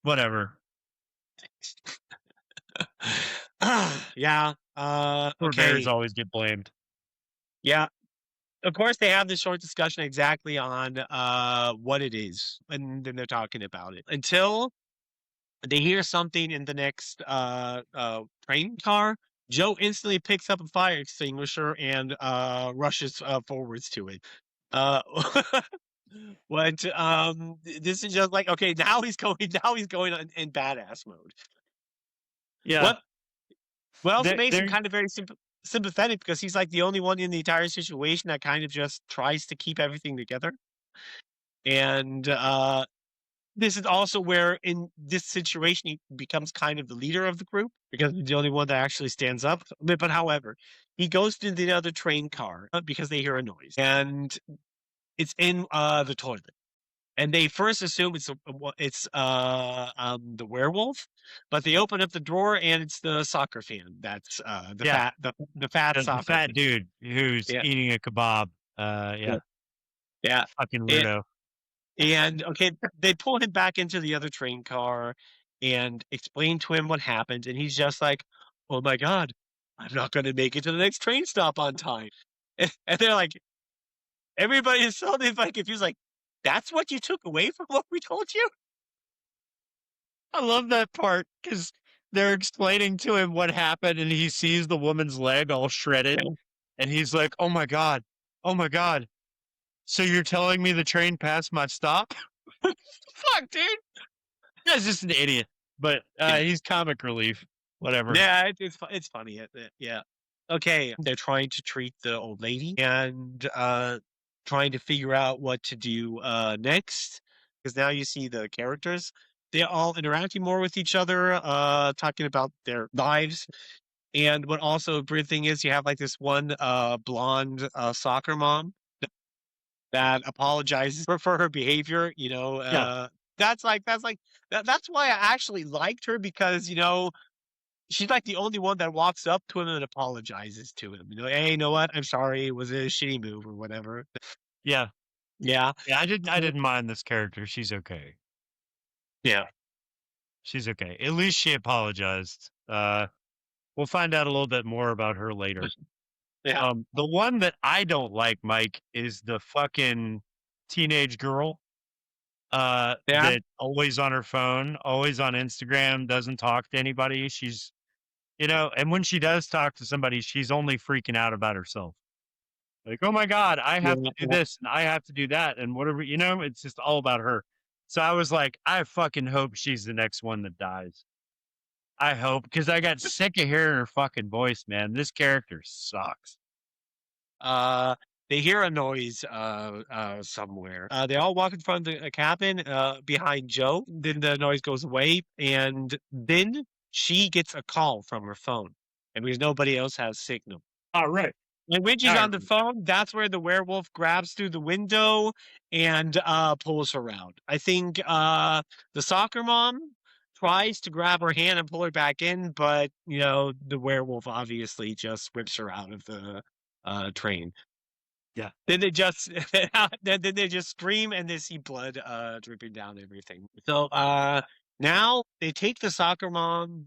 [SPEAKER 4] whatever.
[SPEAKER 3] Yeah.
[SPEAKER 4] Poor bears
[SPEAKER 3] Okay.
[SPEAKER 4] always get blamed.
[SPEAKER 3] Yeah. Of course, they have this short discussion exactly on what it is, and then they're talking about it until they hear something in the next train car. Joe instantly picks up a fire extinguisher and rushes forwards to it. Uh, what this is just like, okay, now he's going in badass mode.
[SPEAKER 4] Yeah,
[SPEAKER 3] What also makes him
[SPEAKER 4] they're
[SPEAKER 3] kind of very sympathetic because he's like the only one in the entire situation that kind of just tries to keep everything together. And this is also where in this situation he becomes kind of the leader of the group because he's the only one that actually stands up. But however, he goes to the other train car because they hear a noise and it's in the toilet. And they first assume it's the werewolf, but they open up the drawer and it's the soccer fan. That's
[SPEAKER 4] yeah,
[SPEAKER 3] the fat
[SPEAKER 4] the
[SPEAKER 3] soccer
[SPEAKER 4] fat
[SPEAKER 3] fan.
[SPEAKER 4] dude who's
[SPEAKER 3] Yeah,
[SPEAKER 4] eating a kebab.
[SPEAKER 3] yeah,
[SPEAKER 4] Yeah,
[SPEAKER 3] yeah.
[SPEAKER 4] fucking
[SPEAKER 3] And,
[SPEAKER 4] weirdo.
[SPEAKER 3] and okay, they pull him back into the other train car and explain to him what happened, and he's just like, "Oh my god, I'm not going to make it to the next train stop on time." And they're like, everybody is suddenly like confused, like, "That's what you took away from what we told you?"
[SPEAKER 4] I love that part because they're explaining to him what happened, and he sees the woman's leg all shredded, and he's like, "Oh my god, oh my god! So you're telling me the train passed my stop?" Fuck, dude. That's just an idiot. But he's comic relief. Whatever.
[SPEAKER 3] Yeah, it's funny. Yeah. Okay, they're trying to treat the old lady and trying to figure out what to do next because now you see the characters. They're all interacting more with each other, talking about their lives. And what also a weird thing is you have like this one blonde soccer mom that apologizes for her behavior.
[SPEAKER 4] Yeah.
[SPEAKER 3] That's why I actually liked her because she's like the only one that walks up to him and apologizes to him. Hey, you know what? I'm sorry. It was a shitty move or whatever.
[SPEAKER 4] Yeah.
[SPEAKER 3] Yeah.
[SPEAKER 4] Yeah. I didn't mind this character. She's okay.
[SPEAKER 3] Yeah.
[SPEAKER 4] She's okay. At least she apologized. We'll find out a little bit more about her later.
[SPEAKER 3] Yeah.
[SPEAKER 4] The one that I don't like, Mike, is the fucking teenage girl.
[SPEAKER 3] Yeah.
[SPEAKER 4] That always on her phone, always on Instagram, doesn't talk to anybody. She's, and when she does talk to somebody, she's only freaking out about herself. Like, oh my God, I
[SPEAKER 3] Yeah.
[SPEAKER 4] have to do this and I have to do that and whatever, it's just all about her. So I was like, I fucking hope she's the next one that dies. I hope, because I got sick of hearing her fucking voice, man. This character sucks.
[SPEAKER 3] They hear a noise somewhere. They all walk in front of the cabin behind Joe. Then the noise goes away, and then she gets a call from her phone, and because nobody else has signal.
[SPEAKER 4] All right.
[SPEAKER 3] And when she's
[SPEAKER 4] All
[SPEAKER 3] on the
[SPEAKER 4] right.
[SPEAKER 3] phone, that's where the werewolf grabs through the window and pulls her out. I think the soccer mom tries to grab her hand and pull her back in, but the werewolf obviously just rips her out of the train.
[SPEAKER 4] Yeah.
[SPEAKER 3] Then they just then they just scream and they see blood dripping down everything. So now they take the soccer mom.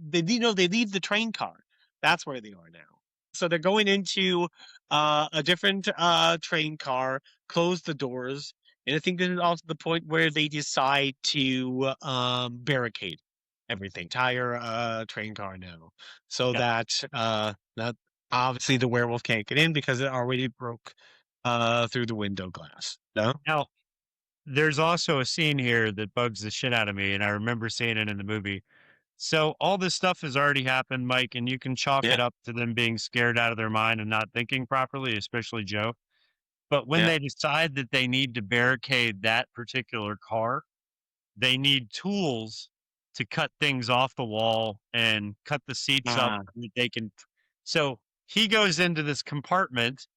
[SPEAKER 3] They leave the train car. That's where they are now. So they're going into a different train car, close the doors, and I think this is also the point where they decide to barricade everything, entire train car now, so that obviously the werewolf can't get in because it already broke through the window glass. No.
[SPEAKER 4] Now, there's also a scene here that bugs the shit out of me, and I remember seeing it in the movie. So all this stuff has already happened, Mike, and you can chalk
[SPEAKER 3] Yeah.
[SPEAKER 4] it up to them being scared out of their mind and not thinking properly, especially Joe. But when
[SPEAKER 3] Yeah.
[SPEAKER 4] they decide that they need to barricade that particular car, they need tools to cut things off the wall and cut the seats up
[SPEAKER 3] Ah.
[SPEAKER 4] so that they can. So he goes into this compartment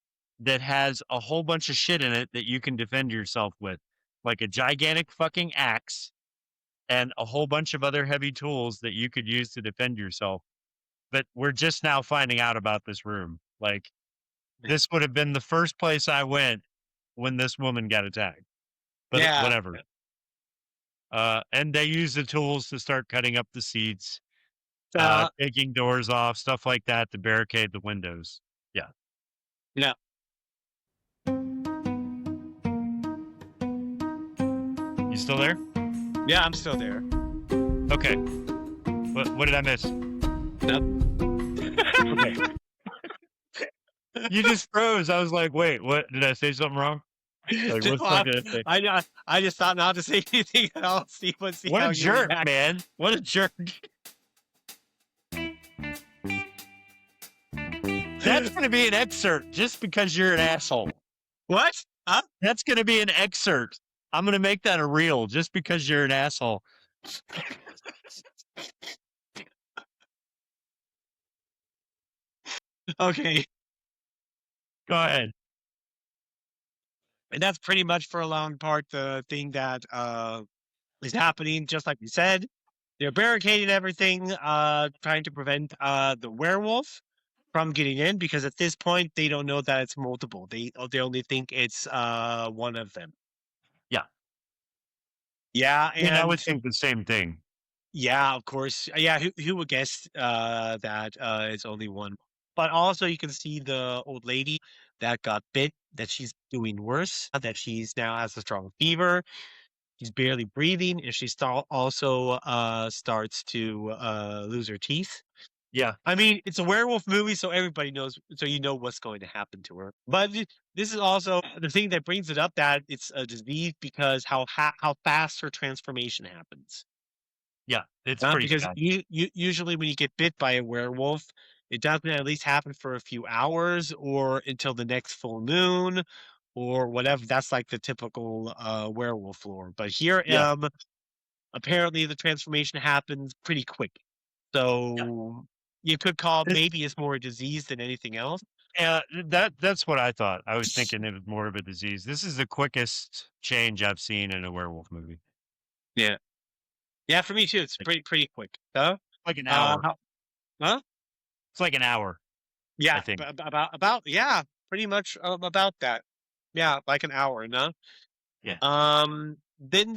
[SPEAKER 4] that has a whole bunch of shit in it that you can defend yourself with, like a gigantic fucking axe and a whole bunch of other heavy tools that you could use to defend yourself. But we're just now finding out about this room. Like, this would have been the first place I went when this woman got attacked. But
[SPEAKER 3] Yeah.
[SPEAKER 4] whatever. And they use the tools to start cutting up the seats, taking doors off, stuff like that to barricade the windows. Yeah.
[SPEAKER 3] Yeah.
[SPEAKER 4] You still there?
[SPEAKER 3] Yeah, I'm still there.
[SPEAKER 4] Okay. What did I miss? Okay. You just froze. I was like, wait, what? Did I say something wrong? Like, what's not gonna say?
[SPEAKER 3] I just thought not to say anything at all.
[SPEAKER 4] What a jerk, man. What a jerk. That's going to be an excerpt just because you're an asshole.
[SPEAKER 3] What? Huh?
[SPEAKER 4] That's going to be an excerpt. I'm going to make that a reel just because you're an asshole.
[SPEAKER 3] Okay.
[SPEAKER 4] Go ahead.
[SPEAKER 3] And that's pretty much for a long part the thing that is happening, just like you said. They're barricading everything, trying to prevent the werewolf from getting in, because at this point they don't know that it's multiple. They only think it's one of them.
[SPEAKER 4] Yeah.
[SPEAKER 3] Yeah, and
[SPEAKER 4] I would think the same thing.
[SPEAKER 3] Yeah, of course. Yeah, who would guess that it's only one? But also, you can see the old lady that got bit, that she's doing worse, that she's now has a strong fever. She's barely breathing, and she also starts to lose her teeth.
[SPEAKER 4] Yeah.
[SPEAKER 3] I mean, it's a werewolf movie, so everybody knows, so you know what's going to happen to her. But this is also the thing that brings it up, that it's a disease because how fast her transformation happens.
[SPEAKER 4] Yeah, it's pretty
[SPEAKER 3] Because
[SPEAKER 4] sad.
[SPEAKER 3] usually when you get bit by a werewolf, it doesn't at least happen for a few hours or until the next full moon or whatever. That's like the typical werewolf lore. But here,
[SPEAKER 4] Yeah.
[SPEAKER 3] apparently the transformation happens pretty quick. So you could call maybe it's more a disease than anything else.
[SPEAKER 4] Yeah, that's what I thought. I was thinking it was more of a disease. This is the quickest change I've seen in a werewolf movie.
[SPEAKER 3] Yeah. Yeah, for me too. It's pretty quick. Huh?
[SPEAKER 4] Like an hour.
[SPEAKER 3] Huh?
[SPEAKER 4] It's like an hour.
[SPEAKER 3] Yeah,
[SPEAKER 4] I think.
[SPEAKER 3] about yeah, pretty much about that. Yeah, like an hour, no?
[SPEAKER 4] Yeah.
[SPEAKER 3] Then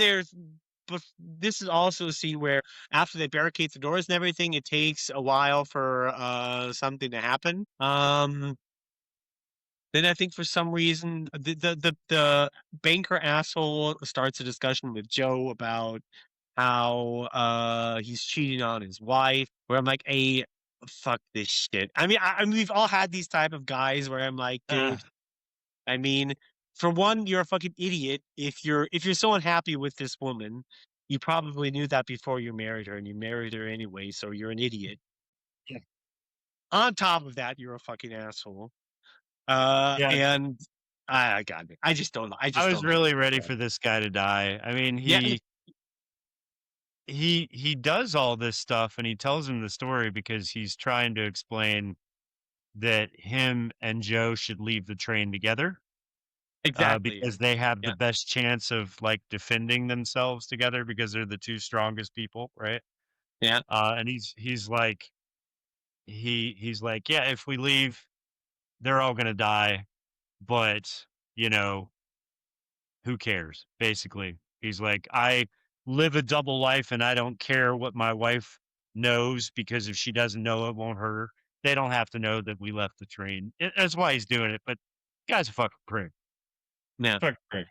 [SPEAKER 3] but this is also a scene where after they barricade the doors and everything, it takes a while for something to happen. Then I think for some reason the banker asshole starts a discussion with Joe about how he's cheating on his wife. Where I'm like, hey, fuck this shit. I mean, we've all had these type of guys where I'm like, dude. I mean, for one, you're a fucking idiot. If you're so unhappy with this woman, you probably knew that before you married her, and you married her anyway, so you're an idiot.
[SPEAKER 4] Yeah.
[SPEAKER 3] On top of that, you're a fucking asshole.
[SPEAKER 4] Yeah.
[SPEAKER 3] And I got it. I just don't.
[SPEAKER 4] I was really ready for this guy to die. I mean, he does all this stuff, and he tells him the story because he's trying to explain that him and Joe should leave the train together.
[SPEAKER 3] Exactly.
[SPEAKER 4] Because they have the best chance of like defending themselves together because they're the two strongest people, right?
[SPEAKER 3] Yeah.
[SPEAKER 4] And he's like, he's like, yeah, if we leave, they're all gonna die, but you know, who cares? Basically, he's like, I live a double life, and I don't care what my wife knows because if she doesn't know, it won't hurt her. they don't have to know that we left the train. That's why he's doing it. But the guy's a fucking prick.
[SPEAKER 3] Yeah,
[SPEAKER 4] Fucking prick.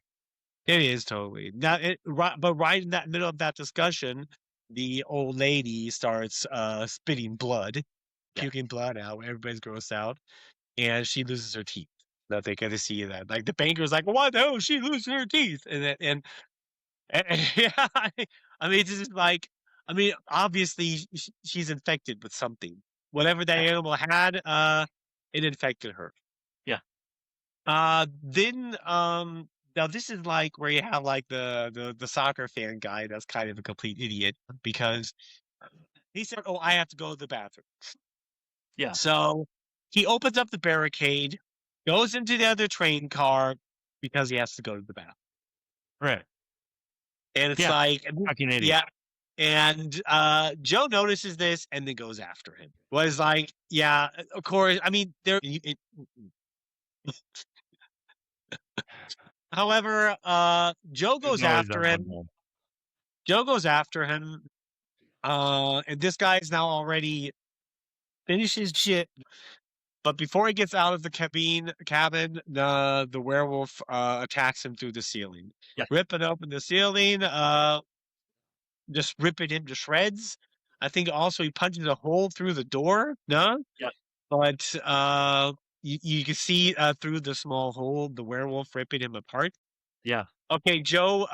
[SPEAKER 3] it is totally. Now, but right in that middle of that discussion, the old lady starts spitting blood, puking blood out. Everybody's grossed out, and she loses her teeth. That they get to see that. Like the banker's like, "What? Oh, she losing her teeth," and yeah, I mean, this is like, I mean, obviously she's infected with something. Whatever that animal had, it infected her.
[SPEAKER 4] Yeah.
[SPEAKER 3] Then now this is like where you have like the soccer fan guy that's kind of a complete idiot because he said, "Oh, I have to go to the bathroom."
[SPEAKER 4] Yeah.
[SPEAKER 3] So he opens up the barricade, goes into the other train car because he has to go to the bathroom.
[SPEAKER 4] Right.
[SPEAKER 3] And it's
[SPEAKER 4] Yeah.
[SPEAKER 3] like,
[SPEAKER 4] Fucking idiot.
[SPEAKER 3] yeah. And Joe notices this and then goes after him. Was like, yeah, of course. I mean, however, Joe
[SPEAKER 4] There's
[SPEAKER 3] goes
[SPEAKER 4] noise
[SPEAKER 3] after
[SPEAKER 4] on
[SPEAKER 3] him.
[SPEAKER 4] home.
[SPEAKER 3] Joe goes after him. And this guy is now already finished his shit. But before he gets out of the cabin, the werewolf attacks him through the ceiling,
[SPEAKER 4] Yeah.
[SPEAKER 3] ripping open the ceiling, just ripping him to shreds. I think also he punches a hole through the door. No,
[SPEAKER 4] Yeah.
[SPEAKER 3] but you can see through the small hole the werewolf ripping him apart.
[SPEAKER 4] Yeah.
[SPEAKER 3] Okay, Joe.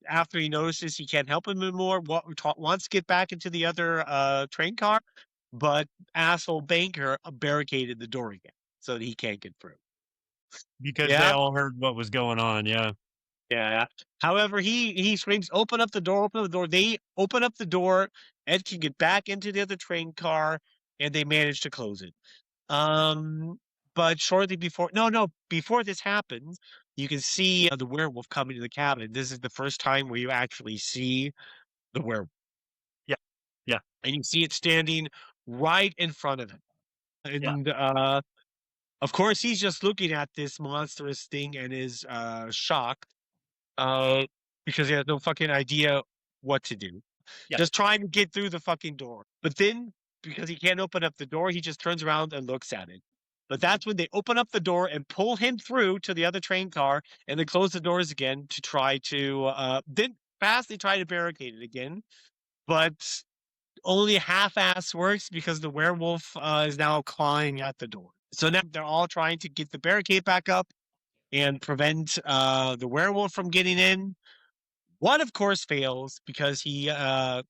[SPEAKER 3] After he notices he can't help him anymore, wants to get back into the other train car, but asshole banker barricaded the door again so that he can't get through.
[SPEAKER 4] Because they all heard what was going on. Yeah.
[SPEAKER 3] Yeah. However, he screams, "Open up the door! Open up the door!" They open up the door. Ed can get back into the other train car, and they manage to close it. But shortly before, before this happens, you can see the werewolf coming to the cabin. This is the first time where you actually see the werewolf.
[SPEAKER 4] Yeah. Yeah.
[SPEAKER 3] And you see it standing right in front of him. And of course, he's just looking at this monstrous thing and is shocked because he has no fucking idea what to do.
[SPEAKER 4] Yeah.
[SPEAKER 3] Just trying to get through the fucking door. But then, because he can't open up the door, he just turns around and looks at it. But that's when they open up the door and pull him through to the other train car and then close the doors again to try to, then fastly try to barricade it again. But only half-ass works because the werewolf is now clawing at the door. So now they're all trying to get the barricade back up and prevent the werewolf from getting in. One, of course, fails because he,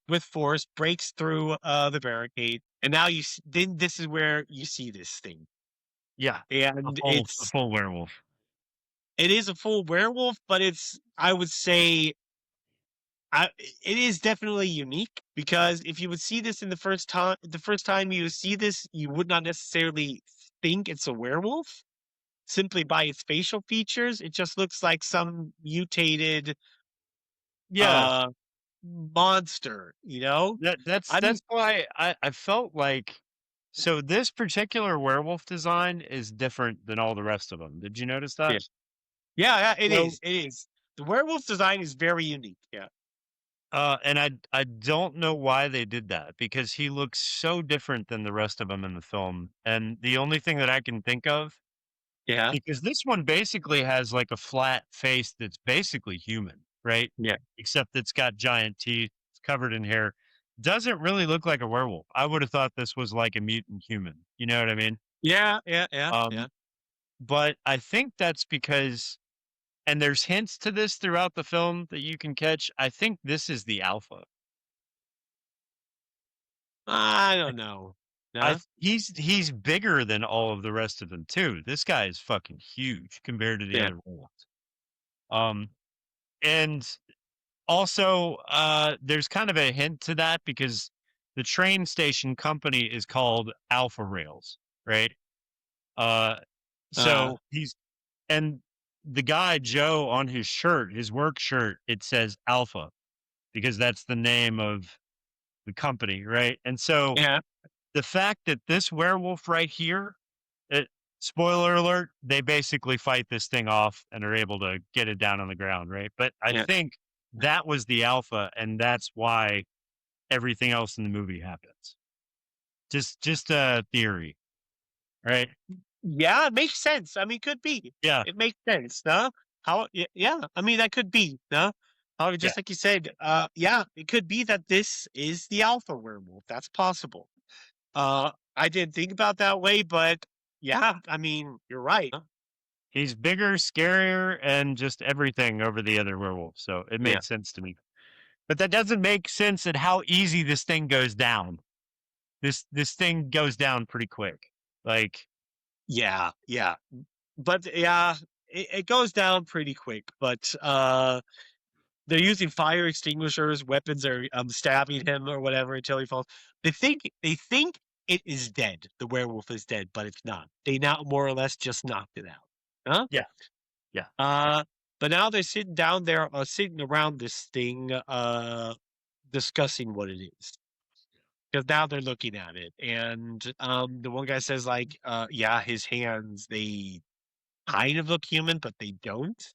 [SPEAKER 3] with force, breaks through the barricade, and now then this is where you see this thing.
[SPEAKER 4] Yeah,
[SPEAKER 3] and
[SPEAKER 4] it's a full werewolf.
[SPEAKER 3] It is a full werewolf, but I would say, it is definitely unique because if you would see this the first time you see this, you would not necessarily think it's a werewolf simply by its facial features. It just looks like some mutated monster,
[SPEAKER 4] That's why I felt like, so this particular werewolf design is different than all the rest of them. Did you notice that?
[SPEAKER 3] Yeah, it is. The werewolf design is very unique. Yeah.
[SPEAKER 4] And I don't know why they did that because he looks so different than the rest of them in the film. And the only thing that I can think of, because this one basically has like a flat face that's basically human, right?
[SPEAKER 3] Yeah.
[SPEAKER 4] Except it's got giant teeth, it's covered in hair. Doesn't really look like a werewolf. I would have thought this was like a mutant human. You know what I mean?
[SPEAKER 3] Yeah.
[SPEAKER 4] But I think that's because, and there's hints to this throughout the film that you can catch. I think this is the alpha.
[SPEAKER 3] I don't know. No?
[SPEAKER 4] He's bigger than all of the rest of them too. This guy is fucking huge compared to the other werewolves. And also, there's kind of a hint to that because the train station company is called Alpha Rails, right? So and the guy, Joe, on his shirt, his work shirt, it says Alpha because that's the name of the company, right? And so the fact that this werewolf right here, spoiler alert, they basically fight this thing off and are able to get it down on the ground, right? But I think that was the alpha, and that's why everything else in the movie happens. Just a theory. right?
[SPEAKER 3] Yeah, it makes sense. I mean, could be.
[SPEAKER 4] Yeah,
[SPEAKER 3] It makes sense, no? How? Yeah. I mean, that could be, no? How?
[SPEAKER 4] yeah.
[SPEAKER 3] Just like you said, yeah, it could be that this is the alpha werewolf. That's possible. I didn't think about that way, but yeah, I mean, you're right.
[SPEAKER 4] He's bigger, scarier, and just everything over the other werewolves. So it
[SPEAKER 3] Yeah.
[SPEAKER 4] made sense to me. But that doesn't make sense at how easy this thing goes down. This thing goes down pretty quick. Like,
[SPEAKER 3] Yeah, yeah. But yeah, it goes down pretty quick. But they're using fire extinguishers. Weapons are stabbing him or whatever until he falls. They think it is dead. The werewolf is dead, but it's not. They now more or less just knocked it out. Huh?
[SPEAKER 4] yeah, yeah,
[SPEAKER 3] But now they're sitting down there, sitting around this thing, discussing what it is. Because now they're looking at it, and the one guy says, like, yeah, his hands, they kind of look human, but they don't.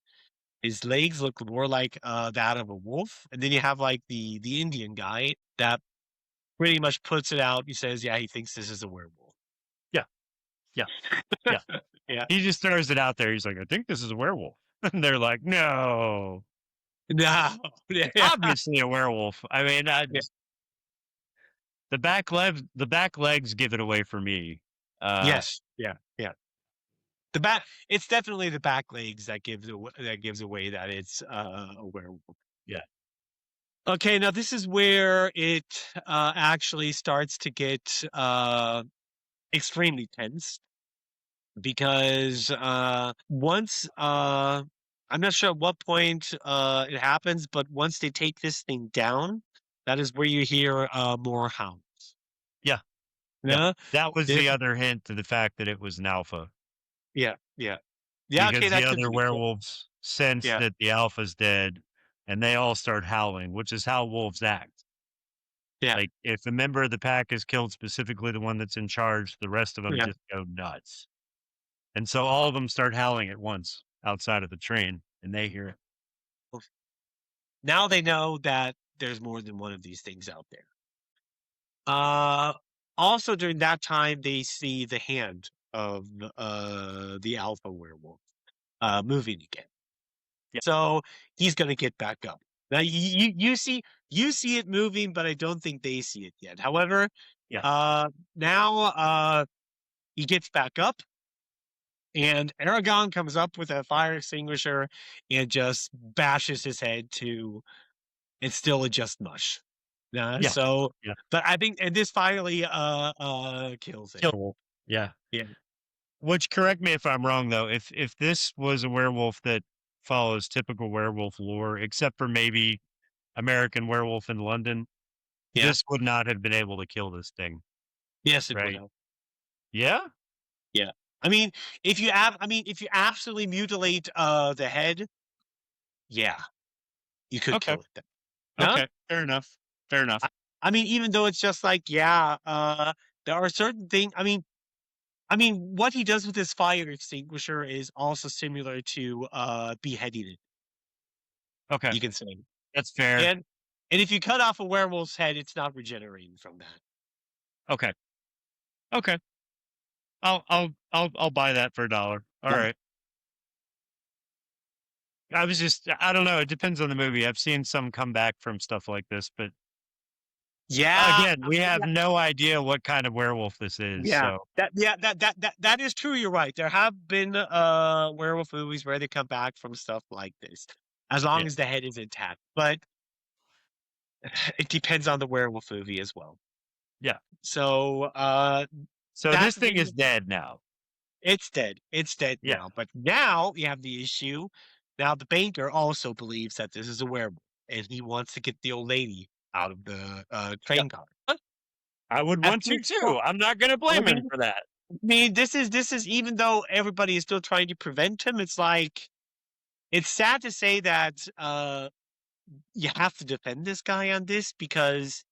[SPEAKER 3] His legs look more like that of a wolf. And then you have like the Indian guy that pretty much puts it out. He says, yeah, he thinks this is a werewolf.
[SPEAKER 4] yeah, yeah, yeah.
[SPEAKER 3] Yeah.
[SPEAKER 4] He just throws it out there. He's like, I think this is a werewolf. And they're like, no,
[SPEAKER 3] No. Yeah.
[SPEAKER 4] obviously a werewolf. I mean,
[SPEAKER 3] Yeah.
[SPEAKER 4] the back legs give it away for me.
[SPEAKER 3] Yes. Yeah. Yeah. The back. It's definitely the back legs that gives away that it's a werewolf.
[SPEAKER 4] Yeah.
[SPEAKER 3] Okay, now this is where it actually starts to get extremely tense because once I'm not sure at what point it happens, but once they take this thing down, that is where you hear more howls.
[SPEAKER 4] Yeah.
[SPEAKER 3] Yeah,
[SPEAKER 4] That was
[SPEAKER 3] There-
[SPEAKER 4] the other hint to the fact that it was an alpha.
[SPEAKER 3] yeah, yeah, yeah. Okay,
[SPEAKER 4] Because
[SPEAKER 3] that
[SPEAKER 4] the
[SPEAKER 3] could
[SPEAKER 4] other
[SPEAKER 3] be.
[SPEAKER 4] werewolves sense
[SPEAKER 3] Yeah,
[SPEAKER 4] that the alpha's dead and they all start howling, which is how wolves act.
[SPEAKER 3] yeah,
[SPEAKER 4] Like if a member of the pack is killed, specifically the one that's in charge, the rest of them
[SPEAKER 3] yeah.
[SPEAKER 4] just go nuts. And so all of them start howling at once outside of the train and they hear it.
[SPEAKER 3] Now they know that there's more than one of these things out there. Uh, Also during that time, they see the hand of the alpha werewolf moving again.
[SPEAKER 4] Yeah.
[SPEAKER 3] So he's gonna get back up. Now you see it moving, but I don't think they see it yet. However,
[SPEAKER 4] Yeah.
[SPEAKER 3] now he gets back up, and Aragon comes up with a fire extinguisher and just bashes his head to. It's still just mush.
[SPEAKER 4] Yeah.
[SPEAKER 3] So,
[SPEAKER 4] Yeah.
[SPEAKER 3] but I think, and this finally kills it.
[SPEAKER 4] Kill the wolf. Yeah.
[SPEAKER 3] Yeah.
[SPEAKER 4] Which, correct me if I'm wrong though, if this was a werewolf that follows typical werewolf lore, except for maybe American Werewolf in London,
[SPEAKER 3] Yeah.
[SPEAKER 4] this would not have been able to kill this thing.
[SPEAKER 3] Yes, it
[SPEAKER 4] Right.
[SPEAKER 3] would have.
[SPEAKER 4] Yeah?
[SPEAKER 3] Yeah. I mean, if you absolutely mutilate the head, yeah, you could
[SPEAKER 4] Okay.
[SPEAKER 3] kill it then. No?
[SPEAKER 4] Okay. Fair enough. Fair enough.
[SPEAKER 3] I mean, even though it's just like, yeah, there are certain things. I mean, what he does with his fire extinguisher is also similar to beheading it.
[SPEAKER 4] Okay.
[SPEAKER 3] You can say,
[SPEAKER 4] That's fair.
[SPEAKER 3] and if you cut off a werewolf's head, it's not regenerating from that.
[SPEAKER 4] Okay. Okay. I'll buy that for $1. All
[SPEAKER 3] Yeah.
[SPEAKER 4] right. I don't know. It depends on the movie. I've seen some come back from stuff like this, but
[SPEAKER 3] Yeah,
[SPEAKER 4] again, we have no idea what kind of werewolf this is.
[SPEAKER 3] yeah,
[SPEAKER 4] So
[SPEAKER 3] that is true. You're right. There have been werewolf movies where they come back from stuff like this, as long
[SPEAKER 4] Yeah.
[SPEAKER 3] as the head is intact. But it depends on the werewolf movie as well.
[SPEAKER 4] Yeah.
[SPEAKER 3] So
[SPEAKER 4] so
[SPEAKER 3] that's
[SPEAKER 4] this
[SPEAKER 3] the
[SPEAKER 4] thing
[SPEAKER 3] thing.
[SPEAKER 4] is dead now.
[SPEAKER 3] It's dead. It's dead
[SPEAKER 4] Yeah.
[SPEAKER 3] now. But now you have the issue. Now the banker also believes that this is a werewolf, and he wants to get the old lady out of the train car.
[SPEAKER 4] I would
[SPEAKER 3] At
[SPEAKER 4] want to
[SPEAKER 3] this
[SPEAKER 4] too.
[SPEAKER 3] point-
[SPEAKER 4] I'm not going to blame
[SPEAKER 3] I
[SPEAKER 4] him
[SPEAKER 3] mean-
[SPEAKER 4] for that.
[SPEAKER 3] I mean, this is even though everybody is still trying to prevent him, it's like it's sad to say that you have to defend this guy on this because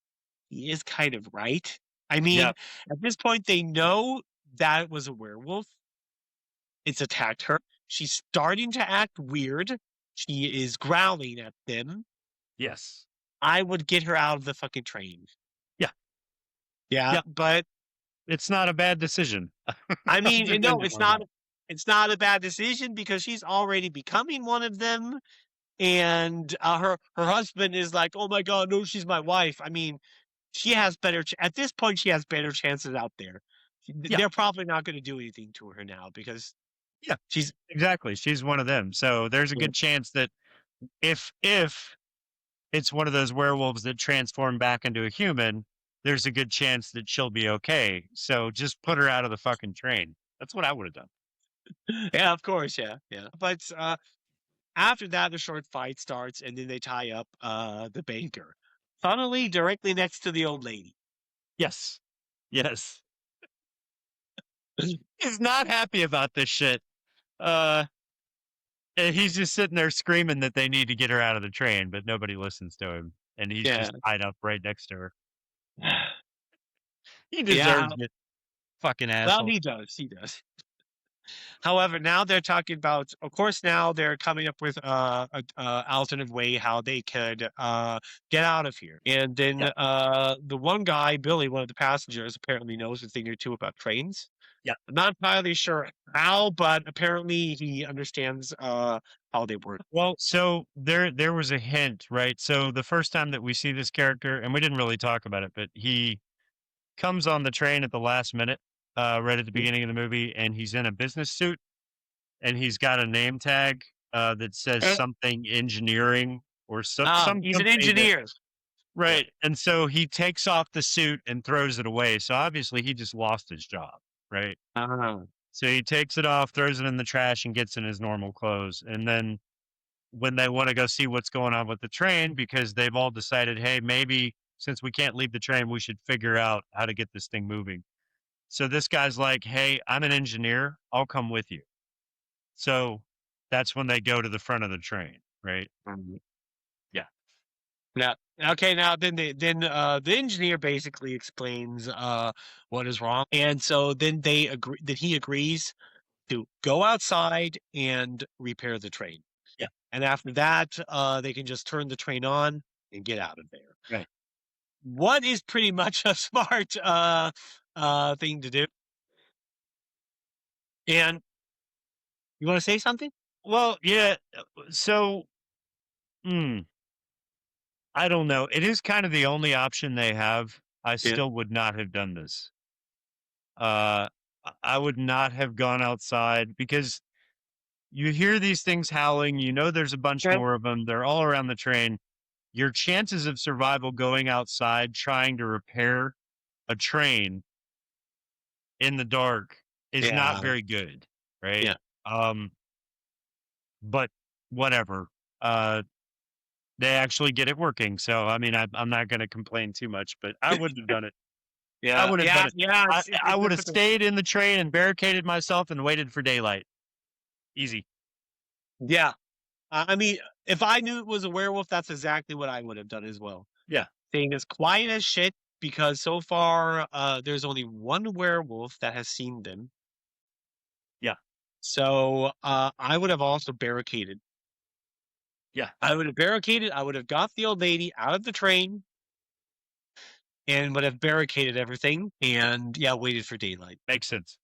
[SPEAKER 3] he is kind of right. I mean,
[SPEAKER 4] Yeah.
[SPEAKER 3] at this point, they know that it was a werewolf. It's attacked her. She's starting to act weird. She is growling at them.
[SPEAKER 4] Yes.
[SPEAKER 3] I would get her out of the fucking train.
[SPEAKER 4] Yeah.
[SPEAKER 3] Yeah,
[SPEAKER 4] Yeah.
[SPEAKER 3] but
[SPEAKER 4] It's not a bad decision.
[SPEAKER 3] I mean, no, it's not. It's not a bad decision because she's already becoming one of them, and her husband is like, "Oh my God, no, she's my wife." I mean, she has better at this point. She has better chances out there. They're probably not going to do anything to her now because she's
[SPEAKER 4] exactly. She's one of them. So there's a good chance that if it's one of those werewolves that transform back into a human, there's a good chance that she'll be okay. So just put her out of the fucking train. That's what I would have done.
[SPEAKER 3] Yeah, of course, yeah. But after that, the short fight starts, and then they tie up the banker, funnily directly next to the old lady.
[SPEAKER 4] Yes. He's not happy about this shit. And he's just sitting there screaming that they need to get her out of the train, but nobody listens to him. And he's just tied up right next to her. He deserves it. Fucking asshole.
[SPEAKER 3] Well, he does. However, now they're talking about, of course, now they're coming up with a alternative way how they could get out of here. And then the one guy, Billy, one of the passengers, apparently knows a thing or two about trains.
[SPEAKER 4] Yeah.
[SPEAKER 3] I'm not entirely sure how, but apparently he understands how they work.
[SPEAKER 4] Well, so there was a hint, right? So the first time that we see this character, and we didn't really talk about it, but he comes on the train at the last minute, right at the beginning of the movie, and he's in a business suit, and he's got a name tag that says something engineering or some.
[SPEAKER 3] He's an engineer.
[SPEAKER 4] Right. And so he takes off the suit and throws it away. So obviously he just lost his job, right? So he takes it off, throws it in the trash, and gets in his normal clothes. And then when they want to go see what's going on with the train, because they've all decided, hey, maybe since we can't leave the train, we should figure out how to get this thing moving. So this guy's like, hey, I'm an engineer. I'll come with you. So that's when they go to the front of the train, right? Yeah.
[SPEAKER 3] Now, okay, now then the engineer basically explains what is wrong, and so then they agree that he agrees to go outside and repair the train.
[SPEAKER 4] Yeah,
[SPEAKER 3] and after that, they can just turn the train on and get out of there.
[SPEAKER 4] Right.
[SPEAKER 3] What is pretty much a smart thing to do. And you want to say something?
[SPEAKER 4] Well, yeah. So, I don't know. It is kind of the only option they have. I still would not have done this. I would not have gone outside because you hear these things howling. You know, there's a bunch more of them. They're all around the train. Your chances of survival going outside trying to repair a train in the dark is not very good, right?
[SPEAKER 3] Yeah.
[SPEAKER 4] But whatever. They actually get it working. So, I mean, I'm not going to complain too much, but I wouldn't have done it. I would have done it.
[SPEAKER 3] Yeah.
[SPEAKER 4] I would have stayed in the train and barricaded myself and waited for daylight. Easy.
[SPEAKER 3] Yeah. I mean, if I knew it was a werewolf, that's exactly what I would have done as well.
[SPEAKER 4] Yeah.
[SPEAKER 3] Staying as quiet as shit because so far there's only one werewolf that has seen them.
[SPEAKER 4] Yeah.
[SPEAKER 3] So I would have also barricaded.
[SPEAKER 4] Yeah.
[SPEAKER 3] I would have barricaded. I would have got the old lady out of the train and would have barricaded everything and waited for daylight.
[SPEAKER 4] Makes sense.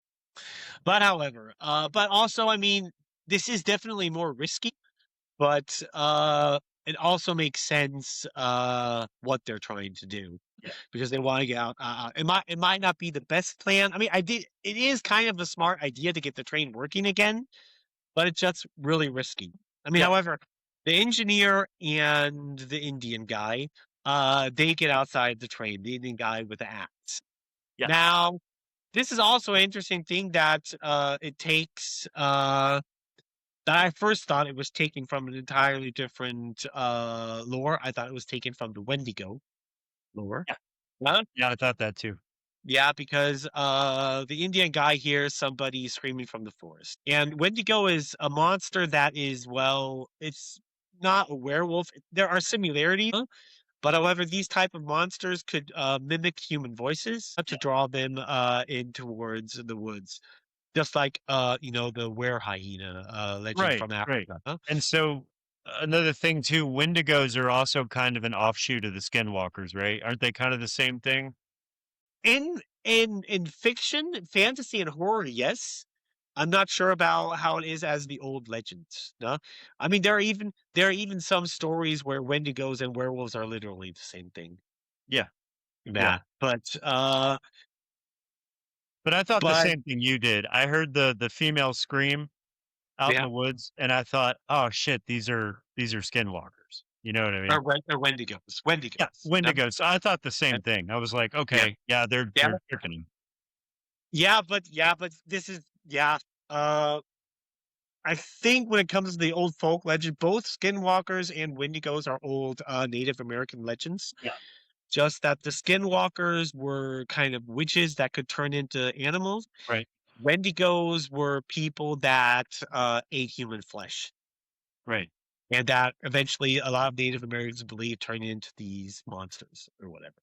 [SPEAKER 3] But however, but also, I mean, this is definitely more risky, but it also makes sense what they're trying to do because they want to get out. It might not be the best plan. I mean, it is kind of a smart idea to get the train working again, but it's just really risky. I mean, however, the engineer and the Indian guy, they get outside the train, the Indian guy with the axe.
[SPEAKER 4] Yeah.
[SPEAKER 3] Now, this is also an interesting thing that it takes that I first thought it was taken from an entirely different lore. I thought it was taken from the Wendigo lore.
[SPEAKER 4] Yeah, I thought that too.
[SPEAKER 3] Yeah, because the Indian guy hears somebody screaming from the forest. And Wendigo is a monster that is, well, it's not a werewolf. There are similarities, but however, these type of monsters could mimic human voices to draw them in towards the woods. Just like, the were hyena legend from Africa.
[SPEAKER 4] Right. And so another thing too, Wendigos are also kind of an offshoot of the Skinwalkers, right? Aren't they kind of the same thing?
[SPEAKER 3] In in fiction, fantasy, and horror, yes. I'm not sure about how it is as the old legends. No, I mean there are even some stories where Wendigos and werewolves are literally the same thing.
[SPEAKER 4] Yeah.
[SPEAKER 3] Yeah, but
[SPEAKER 4] I thought the
[SPEAKER 3] but
[SPEAKER 4] same thing you did. I heard the female scream out in
[SPEAKER 3] yeah,
[SPEAKER 4] the woods, and I thought, oh shit, these are skinwalkers. You know what I mean?
[SPEAKER 3] or Wendigos.
[SPEAKER 4] Yeah,
[SPEAKER 3] Wendigos. No,
[SPEAKER 4] Wendigos. So I thought the
[SPEAKER 3] yeah,
[SPEAKER 4] same thing. I was like,
[SPEAKER 3] yeah,
[SPEAKER 4] okay, yeah, they're
[SPEAKER 3] yeah,
[SPEAKER 4] tricking him.
[SPEAKER 3] yeah, but this is yeah. Uh, I think when it comes to the old folk legend, both skinwalkers and Wendigos are old Native American legends.
[SPEAKER 4] Yeah.
[SPEAKER 3] Just that the skinwalkers were kind of witches that could turn into animals.
[SPEAKER 4] Right.
[SPEAKER 3] Wendigos were people that ate human flesh.
[SPEAKER 4] Right.
[SPEAKER 3] And that eventually a lot of Native Americans believe turned into these monsters or whatever.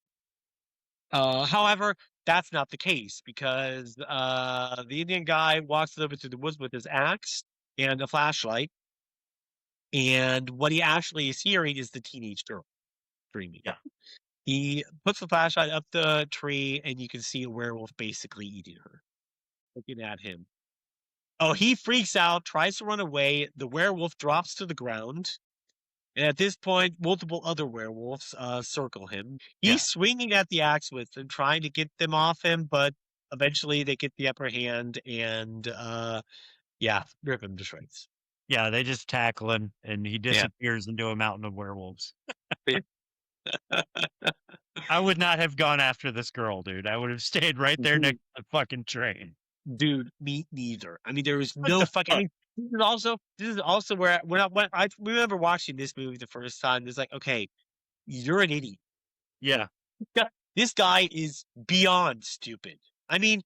[SPEAKER 3] However, that's not the case because the Indian guy walks over to the woods with his axe and a flashlight. And what he actually is hearing is the teenage girl screaming.
[SPEAKER 4] Yeah.
[SPEAKER 3] He puts the flashlight up the tree, and you can see a werewolf basically eating her, looking at him. Oh, he freaks out, tries to run away. The werewolf drops to the ground. And at this point, multiple other werewolves circle him. He's swinging at the axe with them, trying to get them off him, but eventually they get the upper hand and, rip him to shreds.
[SPEAKER 4] Yeah, they just tackle him, and he disappears into a mountain of werewolves. I would not have gone after this girl, dude. I would have stayed right there next to the fucking train.
[SPEAKER 3] Dude, me neither. I mean, there was no fucking. I mean, this is also where when I remember watching this movie the first time. It's like, okay, you're an idiot.
[SPEAKER 4] Yeah.
[SPEAKER 3] This guy is beyond stupid. I mean,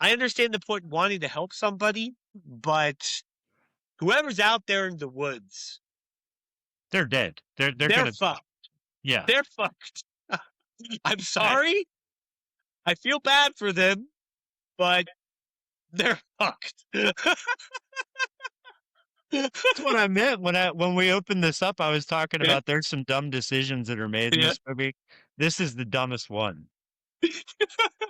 [SPEAKER 3] I understand the point wanting to help somebody, but whoever's out there in the woods,
[SPEAKER 4] they're dead. They're gonna
[SPEAKER 3] fucked.
[SPEAKER 4] Yeah.
[SPEAKER 3] They're fucked. I'm sorry. I feel bad for them, but they're fucked.
[SPEAKER 4] That's what I meant when we opened this up. I was talking about there's some dumb decisions that are made in this movie. This is the dumbest one.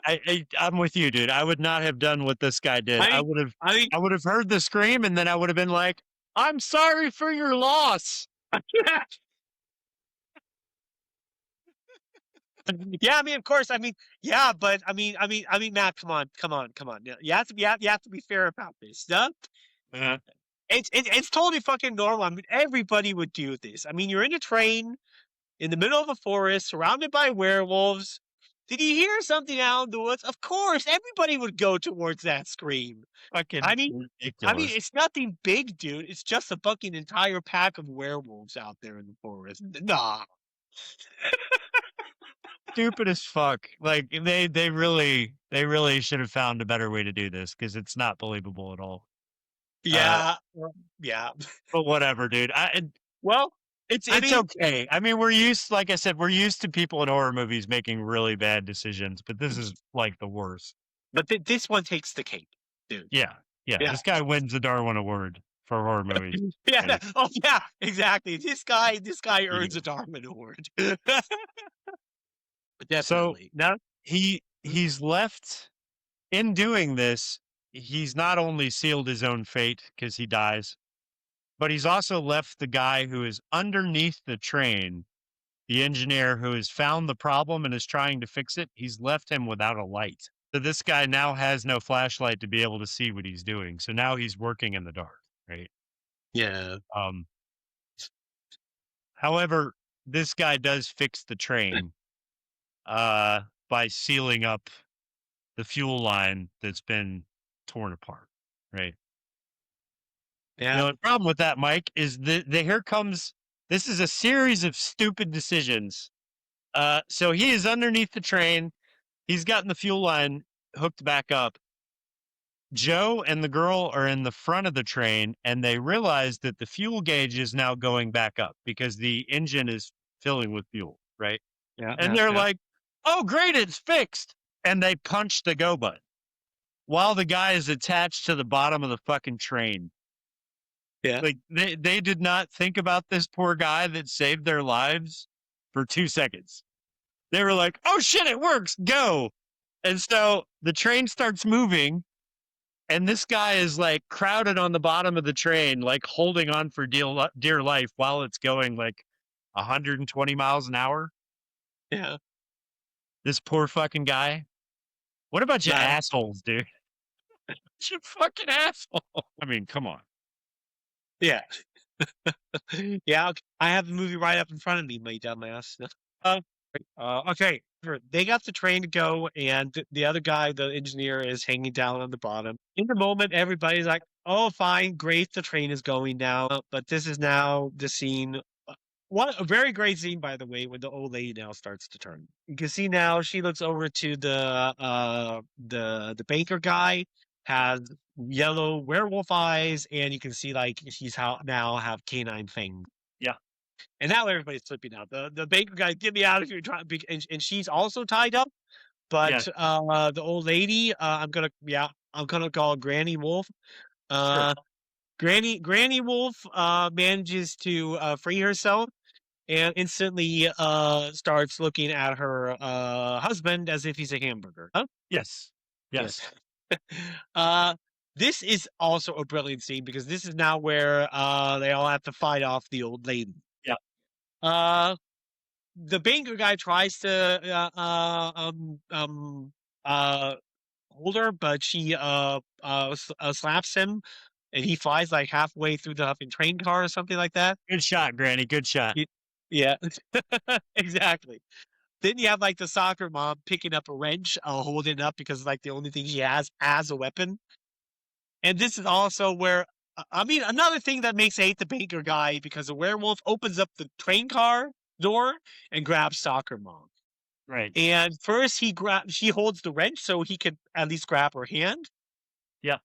[SPEAKER 4] I'm with you, dude. I would not have done what this guy did. I would have heard the scream, and then I would have been like, "I'm sorry for your loss."
[SPEAKER 3] Yeah, I mean, of course. I mean, yeah, but I mean, Matt, come on. You have to be fair about this, no? It's totally fucking normal. I mean, everybody would do this. I mean, you're in a train in the middle of a forest, surrounded by werewolves. Did you hear something out in the woods? Of course, everybody would go towards that scream. I mean, it's nothing big, dude. It's just a fucking entire pack of werewolves out there in the forest. Nah.
[SPEAKER 4] Stupid as fuck. Like they really should have found a better way to do this because it's not believable at all.
[SPEAKER 3] Yeah.
[SPEAKER 4] But whatever, dude. It's okay. I mean, like I said, we're used to people in horror movies making really bad decisions, but this is like the worst.
[SPEAKER 3] But this one takes the cake, dude.
[SPEAKER 4] Yeah. This guy wins the Darwin Award for horror movies.
[SPEAKER 3] Yeah. Oh, yeah. Exactly. This guy earns a Darwin Award. Definitely.
[SPEAKER 4] So now he's left in doing this. He's not only sealed his own fate because he dies, but he's also left the guy who is underneath the train, the engineer who has found the problem and is trying to fix it. He's left him without a light. So this guy now has no flashlight to be able to see what he's doing. So now he's working in the dark, right?
[SPEAKER 3] Yeah.
[SPEAKER 4] However, this guy does fix the train by sealing up the fuel line that's been torn apart, right?
[SPEAKER 3] Yeah.
[SPEAKER 4] You know, the problem with that, Mike, is this is a series of stupid decisions. So he is underneath the train. He's gotten the fuel line hooked back up. Joe and the girl are in the front of the train, and they realize that the fuel gauge is now going back up because the engine is filling with fuel, right?
[SPEAKER 3] Yeah.
[SPEAKER 4] And they're like, "Oh, great, it's fixed." And they punch the go button while the guy is attached to the bottom of the fucking train.
[SPEAKER 3] Yeah.
[SPEAKER 4] Like they did not think about this poor guy that saved their lives for 2 seconds. They were like, "Oh shit, it works. Go." And so the train starts moving, and this guy is like crowded on the bottom of the train, like holding on for dear life while it's going like 120 miles an hour.
[SPEAKER 3] Yeah.
[SPEAKER 4] This poor fucking guy. What about you
[SPEAKER 3] Nah.
[SPEAKER 4] assholes, dude? You fucking asshole. I mean, come on.
[SPEAKER 3] Yeah. Yeah. I have the movie right up in front of me, my dumbass. Okay. They got the train to go, and the other guy, the engineer, is hanging down on the bottom. In the moment, everybody's like, "Oh, fine, great, the train is going now." But this is now the scene. What a very great scene, by the way, when the old lady now starts to turn. You can see now she looks over to the baker guy, has yellow werewolf eyes, and you can see like he's now have canine fangs.
[SPEAKER 4] Yeah.
[SPEAKER 3] And now everybody's flipping out. The baker guy, get me out of here! And she's also tied up. But the old lady, I'm gonna call Granny Wolf.
[SPEAKER 4] Sure.
[SPEAKER 3] Granny Wolf manages to free herself and instantly starts looking at her husband as if he's a hamburger. Huh?
[SPEAKER 4] Yes. Yes.
[SPEAKER 3] This is also a brilliant scene because this is now where they all have to fight off the old lady.
[SPEAKER 4] Yeah.
[SPEAKER 3] The banker guy tries to hold her, but she slaps him, and he flies like halfway through the huffing train car or something like that.
[SPEAKER 4] Good shot, Granny. Good shot.
[SPEAKER 3] Yeah, exactly. Then you have like the soccer mom picking up a wrench, holding it up because like the only thing she has as a weapon. And this is also where, I mean, another thing that makes I hate the banker guy because the werewolf opens up the train car door and grabs soccer mom.
[SPEAKER 4] Right.
[SPEAKER 3] And first she holds the wrench so he could at least grab her hand.
[SPEAKER 4] Yeah.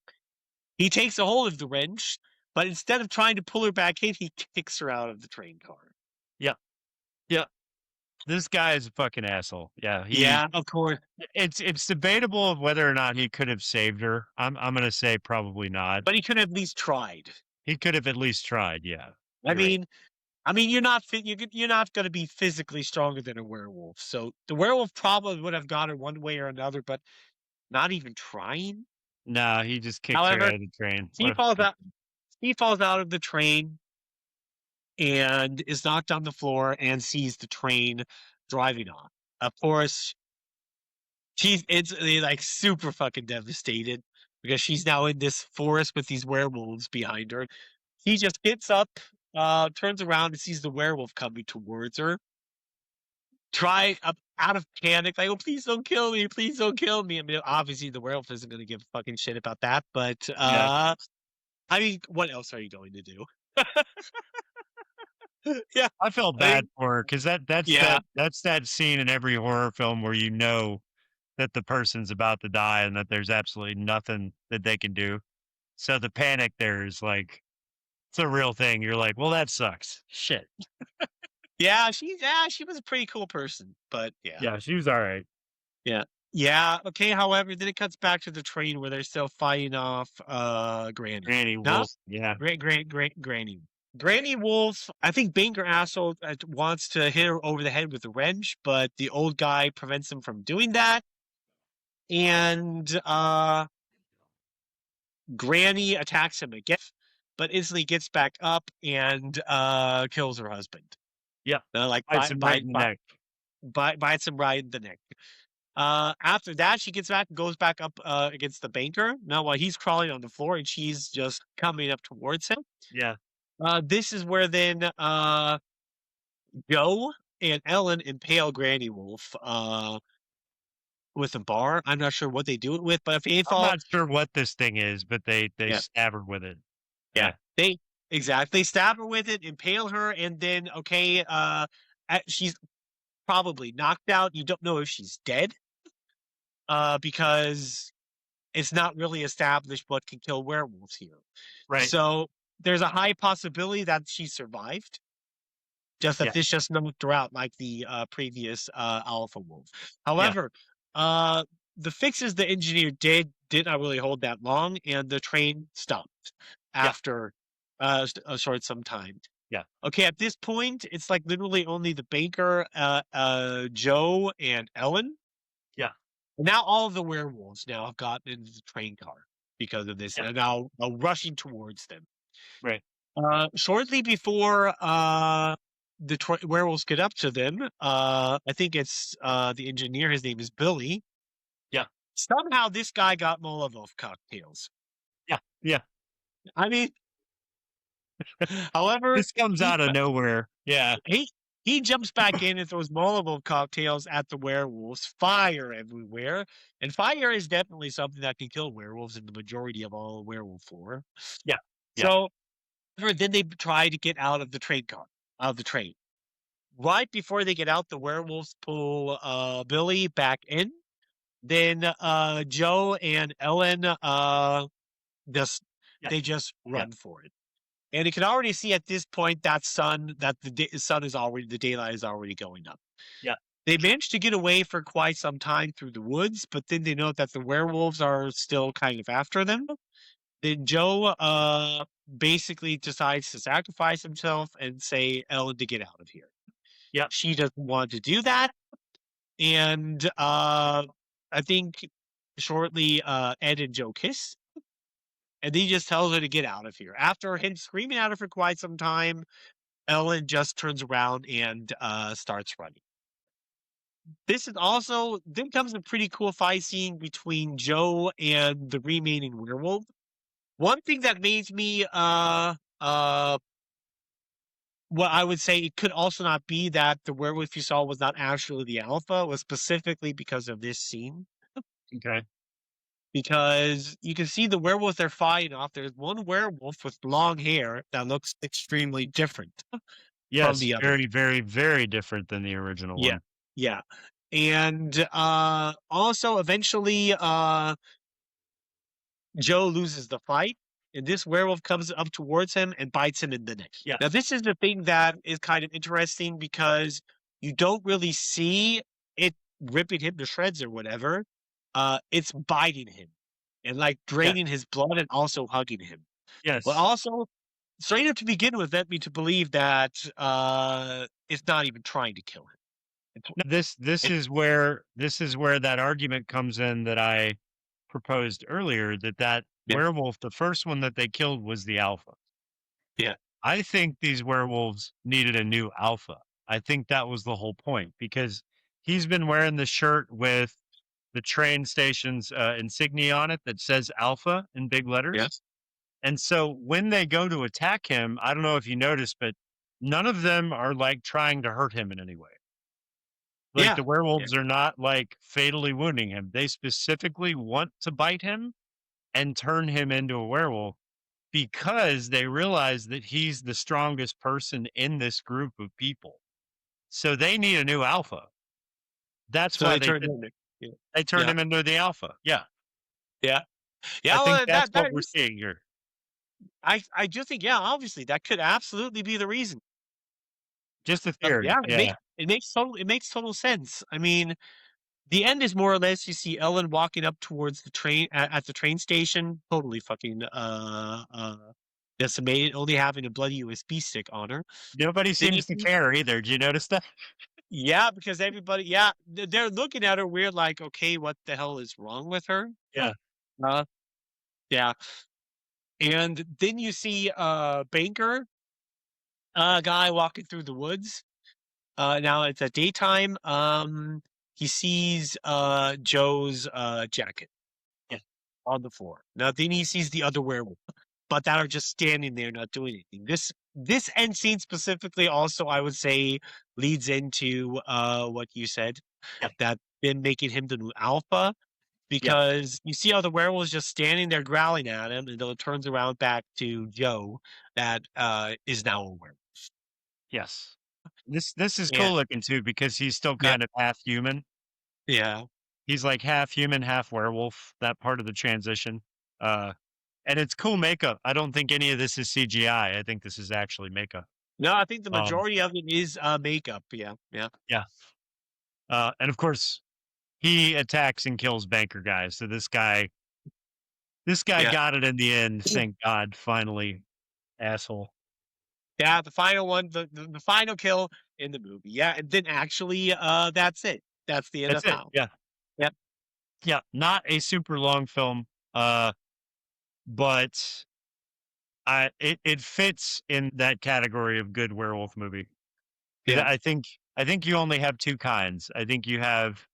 [SPEAKER 3] He takes a hold of the wrench, but instead of trying to pull her back in, he kicks her out of the train car.
[SPEAKER 4] Yeah. Yeah. This guy is a fucking asshole. Yeah.
[SPEAKER 3] Yeah, of course.
[SPEAKER 4] It's debatable of whether or not he could have saved her. I'm gonna say probably not.
[SPEAKER 3] But he could have at least tried.
[SPEAKER 4] He could have at least tried. Yeah.
[SPEAKER 3] I mean, you're not you're not going to be physically stronger than a werewolf. So the werewolf probably would have got her one way or another, but not even trying.
[SPEAKER 4] Nah, he just kicked her
[SPEAKER 3] However,
[SPEAKER 4] out of the train.
[SPEAKER 3] he falls out. He falls out of the train and is knocked on the floor and sees the train driving off. Of course, she's instantly like super fucking devastated because she's now in this forest with these werewolves behind her. He just gets up, turns around and sees the werewolf coming towards her. Out of panic, like, "Oh, please don't kill me! Please don't kill me!" I mean, obviously the werewolf isn't going to give a fucking shit about that, but I mean, what else are you going to do? Yeah,
[SPEAKER 4] I felt bad for her because that's that scene in every horror film where you know that the person's about to die and that there's absolutely nothing that they can do. So the panic there is like it's a real thing. You're like, well, that sucks. Shit.
[SPEAKER 3] yeah, she was a pretty cool person, but
[SPEAKER 4] Yeah, she was all right.
[SPEAKER 3] yeah. Okay, however, then it cuts back to the train where they're still fighting off Granny.
[SPEAKER 4] Granny
[SPEAKER 3] No?
[SPEAKER 4] Wolf. Yeah.
[SPEAKER 3] Granny. Granny Wolf, I think Banker Asshole wants to hit her over the head with a wrench, but the old guy prevents him from doing that. And Granny attacks him again, but instantly gets back up and kills her husband.
[SPEAKER 4] Yeah.
[SPEAKER 3] Like
[SPEAKER 4] Bites him right in the neck.
[SPEAKER 3] Bites him right in the neck. After that, she gets back and goes back up against the banker. Now, while he's crawling on the floor and she's just coming up towards him.
[SPEAKER 4] Yeah.
[SPEAKER 3] This is where then Joe and Ellen impale Granny Wolf with a bar. I'm not sure what they do it with, but if they
[SPEAKER 4] I'm not sure what this thing is, but they stab her with it.
[SPEAKER 3] Yeah. They stab her with it, impale her, and then she's probably knocked out. You don't know if she's dead. Because it's not really established what can kill werewolves here.
[SPEAKER 4] Right.
[SPEAKER 3] So there's a high possibility that she survived. Just that this just knocked her out like the previous alpha wolf. However, the fixes the engineer did not really hold that long, and the train stopped after a short some time.
[SPEAKER 4] Yeah.
[SPEAKER 3] Okay, at this point, it's like literally only the banker, Joe, and Ellen.
[SPEAKER 4] Yeah.
[SPEAKER 3] Now all of the werewolves now have gotten into the train car because of this, and are now rushing towards them.
[SPEAKER 4] Right.
[SPEAKER 3] Shortly before the werewolves get up to them, I think it's the engineer. His name is Billy.
[SPEAKER 4] Yeah.
[SPEAKER 3] Somehow this guy got Molotov cocktails.
[SPEAKER 4] Yeah. Yeah.
[SPEAKER 3] I mean, however,
[SPEAKER 4] This comes out of nowhere. Yeah.
[SPEAKER 3] he jumps back in and throws Molotov cocktails at the werewolves. Fire everywhere, and fire is definitely something that can kill werewolves in the majority of all werewolf lore.
[SPEAKER 4] Yeah.
[SPEAKER 3] So then they try to get out of the train car, out of the train. Right before they get out, the werewolves pull Billy back in. Then Joe and Ellen they just run for it. And you can already see at this point that the daylight is already going up.
[SPEAKER 4] Yeah.
[SPEAKER 3] They managed to get away for quite some time through the woods, but then they know that the werewolves are still kind of after them. Then Joe basically decides to sacrifice himself and say Ellen to get out of here.
[SPEAKER 4] Yeah.
[SPEAKER 3] She doesn't want to do that. And I think shortly Ed and Joe kiss. And he just tells her to get out of here. After him screaming at her for quite some time, Ellen just turns around and starts running. Then comes a pretty cool fight scene between Joe and the remaining werewolf. One thing that made me what I would say it could also not be that the werewolf you saw was not actually the alpha, was specifically because of this scene.
[SPEAKER 4] Okay.
[SPEAKER 3] Because you can see the werewolf they're fighting off. There's one werewolf with long hair that looks extremely different from the other.
[SPEAKER 4] Very, very, very different than the original one.
[SPEAKER 3] Yeah. And also eventually Joe loses the fight, and this werewolf comes up towards him and bites him in the neck.
[SPEAKER 4] Yeah.
[SPEAKER 3] Now, this is the thing that is kind of interesting because you don't really see it ripping him to shreds or whatever. It's biting him and like draining his blood and also hugging him.
[SPEAKER 4] Yes.
[SPEAKER 3] But also, straight up to begin with, led me to believe that it's not even trying to kill him.
[SPEAKER 4] This is where that argument comes in that I proposed earlier, that werewolf, the first one that they killed, was the alpha.
[SPEAKER 3] Yeah.
[SPEAKER 4] I think these werewolves needed a new alpha. I think that was the whole point, because he's been wearing the shirt with the train station's insignia on it that says alpha in big letters.
[SPEAKER 3] Yes.
[SPEAKER 4] And so when they go to attack him, I don't know if you noticed, but none of them are like trying to hurt him in any way. Like the werewolves are not like fatally wounding him. They specifically want to bite him and turn him into a werewolf because they realize that he's the strongest person in this group of people. So they need a new alpha. That's why they turned him into the alpha. Yeah.
[SPEAKER 3] Yeah.
[SPEAKER 4] I think that's what we're seeing here.
[SPEAKER 3] I do think, obviously that could absolutely be the reason.
[SPEAKER 4] Just a theory.
[SPEAKER 3] It makes total sense. I mean, the end is more or less you see Ellen walking up towards the train at the train station, totally fucking decimated, only having a bloody USB stick on her.
[SPEAKER 4] Nobody seems to care either. Did you notice that?
[SPEAKER 3] Yeah, because everybody, they're looking at her weird, like, okay, what the hell is wrong with her?
[SPEAKER 4] Yeah.
[SPEAKER 3] Yeah. And then you see banker guy walking through the woods. Now it's at daytime. He sees Joe's jacket on the floor. Now then he sees the other werewolf, but that are just standing there not doing anything. This end scene specifically also, I would say, leads into what you said, that been making him the new alpha, because you see how the werewolf is just standing there growling at him, and then it turns around back to Joe that is now a werewolf.
[SPEAKER 4] Yes. This is cool looking too, because he's still kind of half human.
[SPEAKER 3] Yeah.
[SPEAKER 4] He's like half human, half werewolf, that part of the transition. And it's cool makeup. I don't think any of this is CGI. I think this is actually makeup.
[SPEAKER 3] No, I think the majority of it is makeup. Yeah.
[SPEAKER 4] And of course, he attacks and kills banker guys. So this guy got it in the end. Thank God, finally, asshole.
[SPEAKER 3] Yeah, the final one, the final kill in the movie. Yeah, and then actually, that's it. That's the end of Howl.
[SPEAKER 4] Yeah.
[SPEAKER 3] Yep.
[SPEAKER 4] Yeah, not a super long film, but it fits in that category of good werewolf movie.
[SPEAKER 3] Yeah.
[SPEAKER 4] I think you only have two kinds. I think you have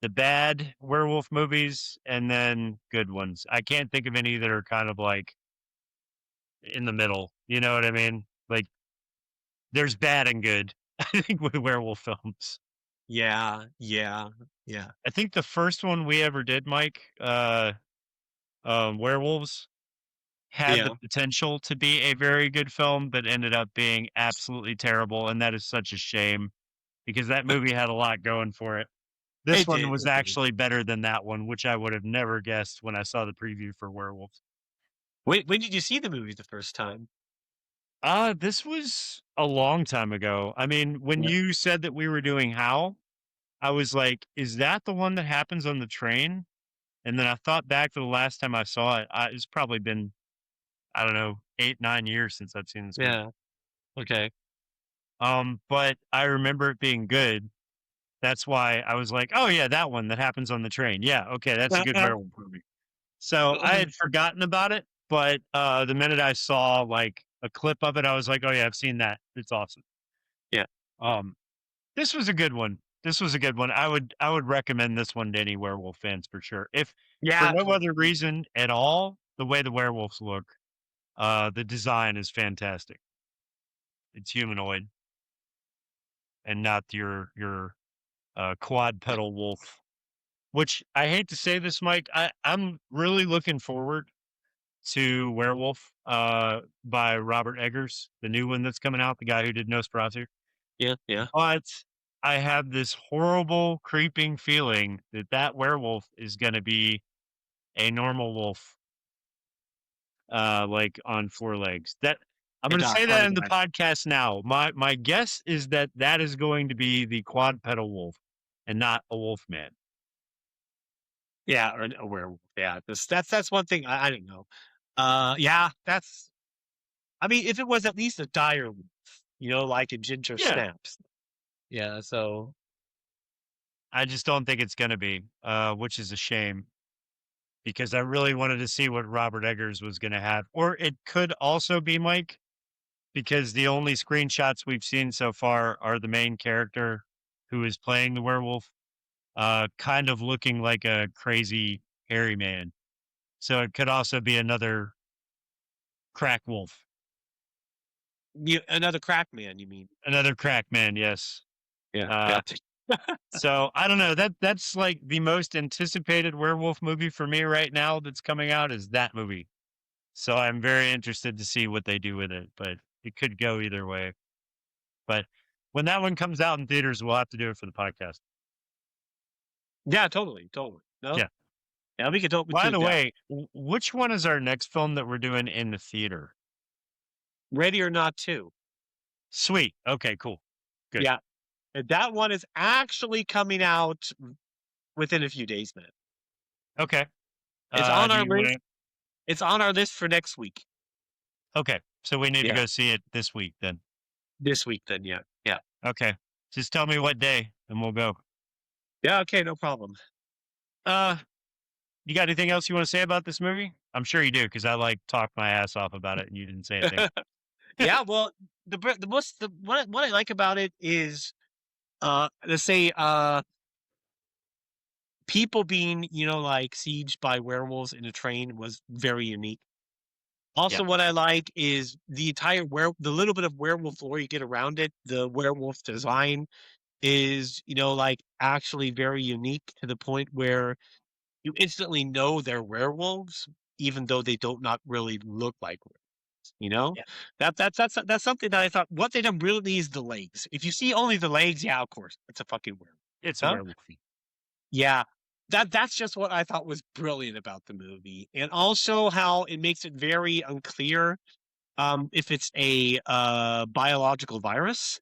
[SPEAKER 4] the bad werewolf movies and then good ones. I can't think of any that are kind of like in the middle. You know what I mean? Like there's bad and good. I think with werewolf films.
[SPEAKER 3] Yeah. Yeah. Yeah.
[SPEAKER 4] I think the first one we ever did, Mike, Werewolves, had the
[SPEAKER 3] Yeah.
[SPEAKER 4] potential to be a very good film, but ended up being absolutely terrible, and that is such a shame because that movie had a lot going for it. This
[SPEAKER 3] It
[SPEAKER 4] one
[SPEAKER 3] did.
[SPEAKER 4] was
[SPEAKER 3] It did.
[SPEAKER 4] actually better than that one, which I would have never guessed when I saw the preview for Werewolves.
[SPEAKER 3] When did you see the movie the first time?
[SPEAKER 4] This was a long time ago. I mean, when
[SPEAKER 3] Yeah.
[SPEAKER 4] you said that we were doing Howl, I was like, is that the one that happens on the train? And then I thought back to the last time I saw it. It's probably been, I don't know, 8, 9 years since I've seen this movie.
[SPEAKER 3] Yeah. Okay.
[SPEAKER 4] But I remember it being good. That's why I was like, oh yeah, that one that happens on the train. Yeah, okay, that's a good werewolf movie. So I had forgotten about it, but the minute I saw like a clip of it, I was like, oh yeah, I've seen that. It's awesome.
[SPEAKER 3] Yeah.
[SPEAKER 4] Um, this was a good one. This was a good one. I would recommend this one to any werewolf fans for sure. If for
[SPEAKER 3] Yeah.
[SPEAKER 4] no other reason at all, the way the werewolves look, the design is fantastic. It's humanoid and not your quad pedal wolf. Which I hate to say this, Mike. I'm really looking forward to Werewolf by Robert Eggers, the new one that's coming out, the guy who did Nosferatu.
[SPEAKER 3] Yeah. Yeah.
[SPEAKER 4] But I have this horrible, creeping feeling that that werewolf is going to be a normal wolf, like on 4 legs. That I'm going to say that in the podcast now. My guess is that that is going to be the quad pedal wolf and not a wolf man.
[SPEAKER 3] Yeah, or a werewolf. Yeah, that's one thing I didn't know. Yeah, that's. I mean, if it was at least a dire wolf, like in Ginger
[SPEAKER 4] Yeah.
[SPEAKER 3] Snaps. Yeah, so
[SPEAKER 4] I just don't think it's going to be, which is a shame because I really wanted to see what Robert Eggers was going to have. Or it could also be Mike, because the only screenshots we've seen so far are the main character who is playing the werewolf, kind of looking like a crazy hairy man. So it could also be another crack wolf.
[SPEAKER 3] another crack man, you mean?
[SPEAKER 4] Another crack man, yes.
[SPEAKER 3] Yeah.
[SPEAKER 4] So I don't know. That's like the most anticipated werewolf movie for me right now that's coming out is that movie. So I'm very interested to see what they do with it, but it could go either way. But when that one comes out in theaters, we'll have to do it for the podcast.
[SPEAKER 3] Yeah, totally. No?
[SPEAKER 4] Yeah.
[SPEAKER 3] Yeah, we could
[SPEAKER 4] By the way, which one is our next film that we're doing in the theater?
[SPEAKER 3] Ready or Not 2.
[SPEAKER 4] Sweet. Okay, cool. Good.
[SPEAKER 3] Yeah. And that one is actually coming out within a few days, man.
[SPEAKER 4] Okay.
[SPEAKER 3] It's on our list. It's on our list for next week.
[SPEAKER 4] Okay. So we need to go see it this week then.
[SPEAKER 3] This week then, yeah. Yeah.
[SPEAKER 4] Okay. Just tell me what day and we'll go.
[SPEAKER 3] Yeah, okay, no problem.
[SPEAKER 4] You got anything else you want to say about this movie? I'm sure you do, because I like talked my ass off about it and you didn't say anything.
[SPEAKER 3] Yeah, well, what I like about it is let's say people being, like sieged by werewolves in a train was very unique. Also, what I like is the entire the little bit of werewolf lore you get around it. The werewolf design is, like actually very unique to the point where you instantly know they're werewolves, even though they don't not really look like werewolves.
[SPEAKER 4] Yeah.
[SPEAKER 3] That's something that I thought. What they don't really need is the legs. If you see only the legs, yeah, of course, it's a fucking werewolf.
[SPEAKER 4] It's a werewolf.
[SPEAKER 3] Yeah. That's just what I thought was brilliant about the movie. And also how it makes it very unclear if it's a biological virus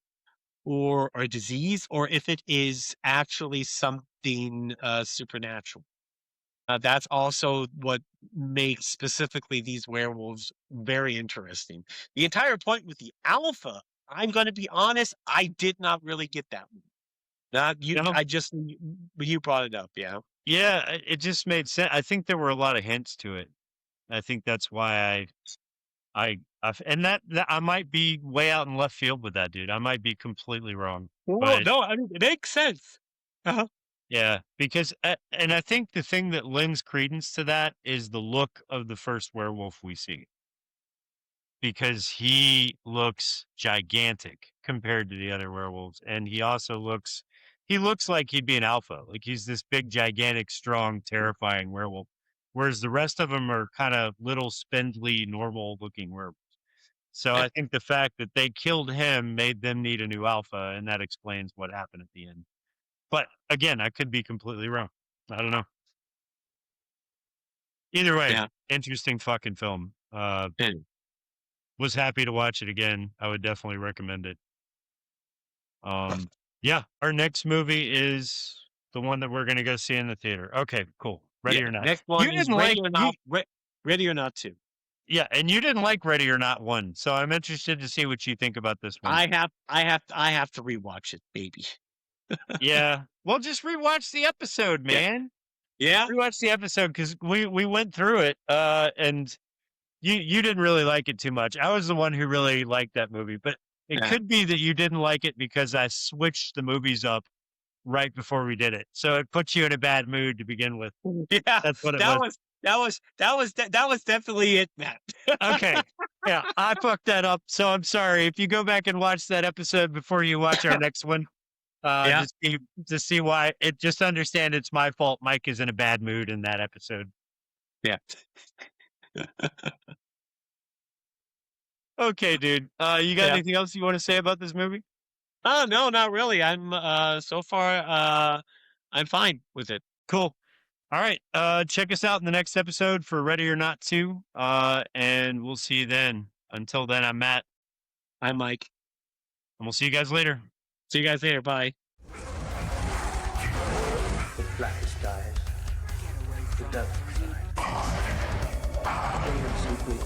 [SPEAKER 3] or a disease, or if it is actually something supernatural. That's also what makes specifically these werewolves very interesting. The entire point with the alpha, I'm going to be honest, I did not really get that one. You brought it up, yeah.
[SPEAKER 4] Yeah, it just made sense. I think there were a lot of hints to it. I think that's why and that I might be way out in left field with that, dude. I might be completely wrong.
[SPEAKER 3] Well, no, I mean, it makes sense. Uh-huh.
[SPEAKER 4] Yeah, because and I think the thing that lends credence to that is the look of the first werewolf we see. Because he looks gigantic compared to the other werewolves, and he also looks like he'd be an alpha. Like he's this big, gigantic, strong, terrifying werewolf. Whereas the rest of them are kind of little, spindly, normal-looking werewolves. So I think the fact that they killed him made them need a new alpha, and that explains what happened at the end. But again, I could be completely wrong. I don't know. Either way, interesting fucking film. Was happy to watch it again. I would definitely recommend it. Yeah, our next movie is the one that we're going to go see in the theater. Okay, cool. Ready or Not.
[SPEAKER 3] Next one is Ready or Not. Ready or Not 2.
[SPEAKER 4] Yeah, and you didn't like Ready or Not 1, so I'm interested to see what you think about this one.
[SPEAKER 3] I have to rewatch it, baby.
[SPEAKER 4] Yeah, well, just rewatch the episode, man.
[SPEAKER 3] Yeah,
[SPEAKER 4] rewatch the episode because we went through it, and you didn't really like it too much. I was the one who really liked that movie, but it could be that you didn't like it because I switched the movies up right before we did it, so it puts you in a bad mood to begin with.
[SPEAKER 3] Yeah,
[SPEAKER 4] that's what it was.
[SPEAKER 3] That was definitely it, Matt.
[SPEAKER 4] Okay, yeah, I fucked that up, so I'm sorry. If you go back and watch that episode before you watch our next one, to see why, just understand it's my fault. Mike is in a bad mood in that episode.
[SPEAKER 3] Yeah.
[SPEAKER 4] Okay, dude. You got anything else you want to say about this movie?
[SPEAKER 3] Oh, no, not really. I'm so far I'm fine with it.
[SPEAKER 4] Cool. All right. Check us out in the next episode for Ready or Not 2. And we'll see you then. Until then, I'm Matt.
[SPEAKER 3] I'm Mike.
[SPEAKER 4] And we'll see you guys later.
[SPEAKER 3] See you guys later. Bye.
[SPEAKER 1] The blackest skies. The darkest side. Simply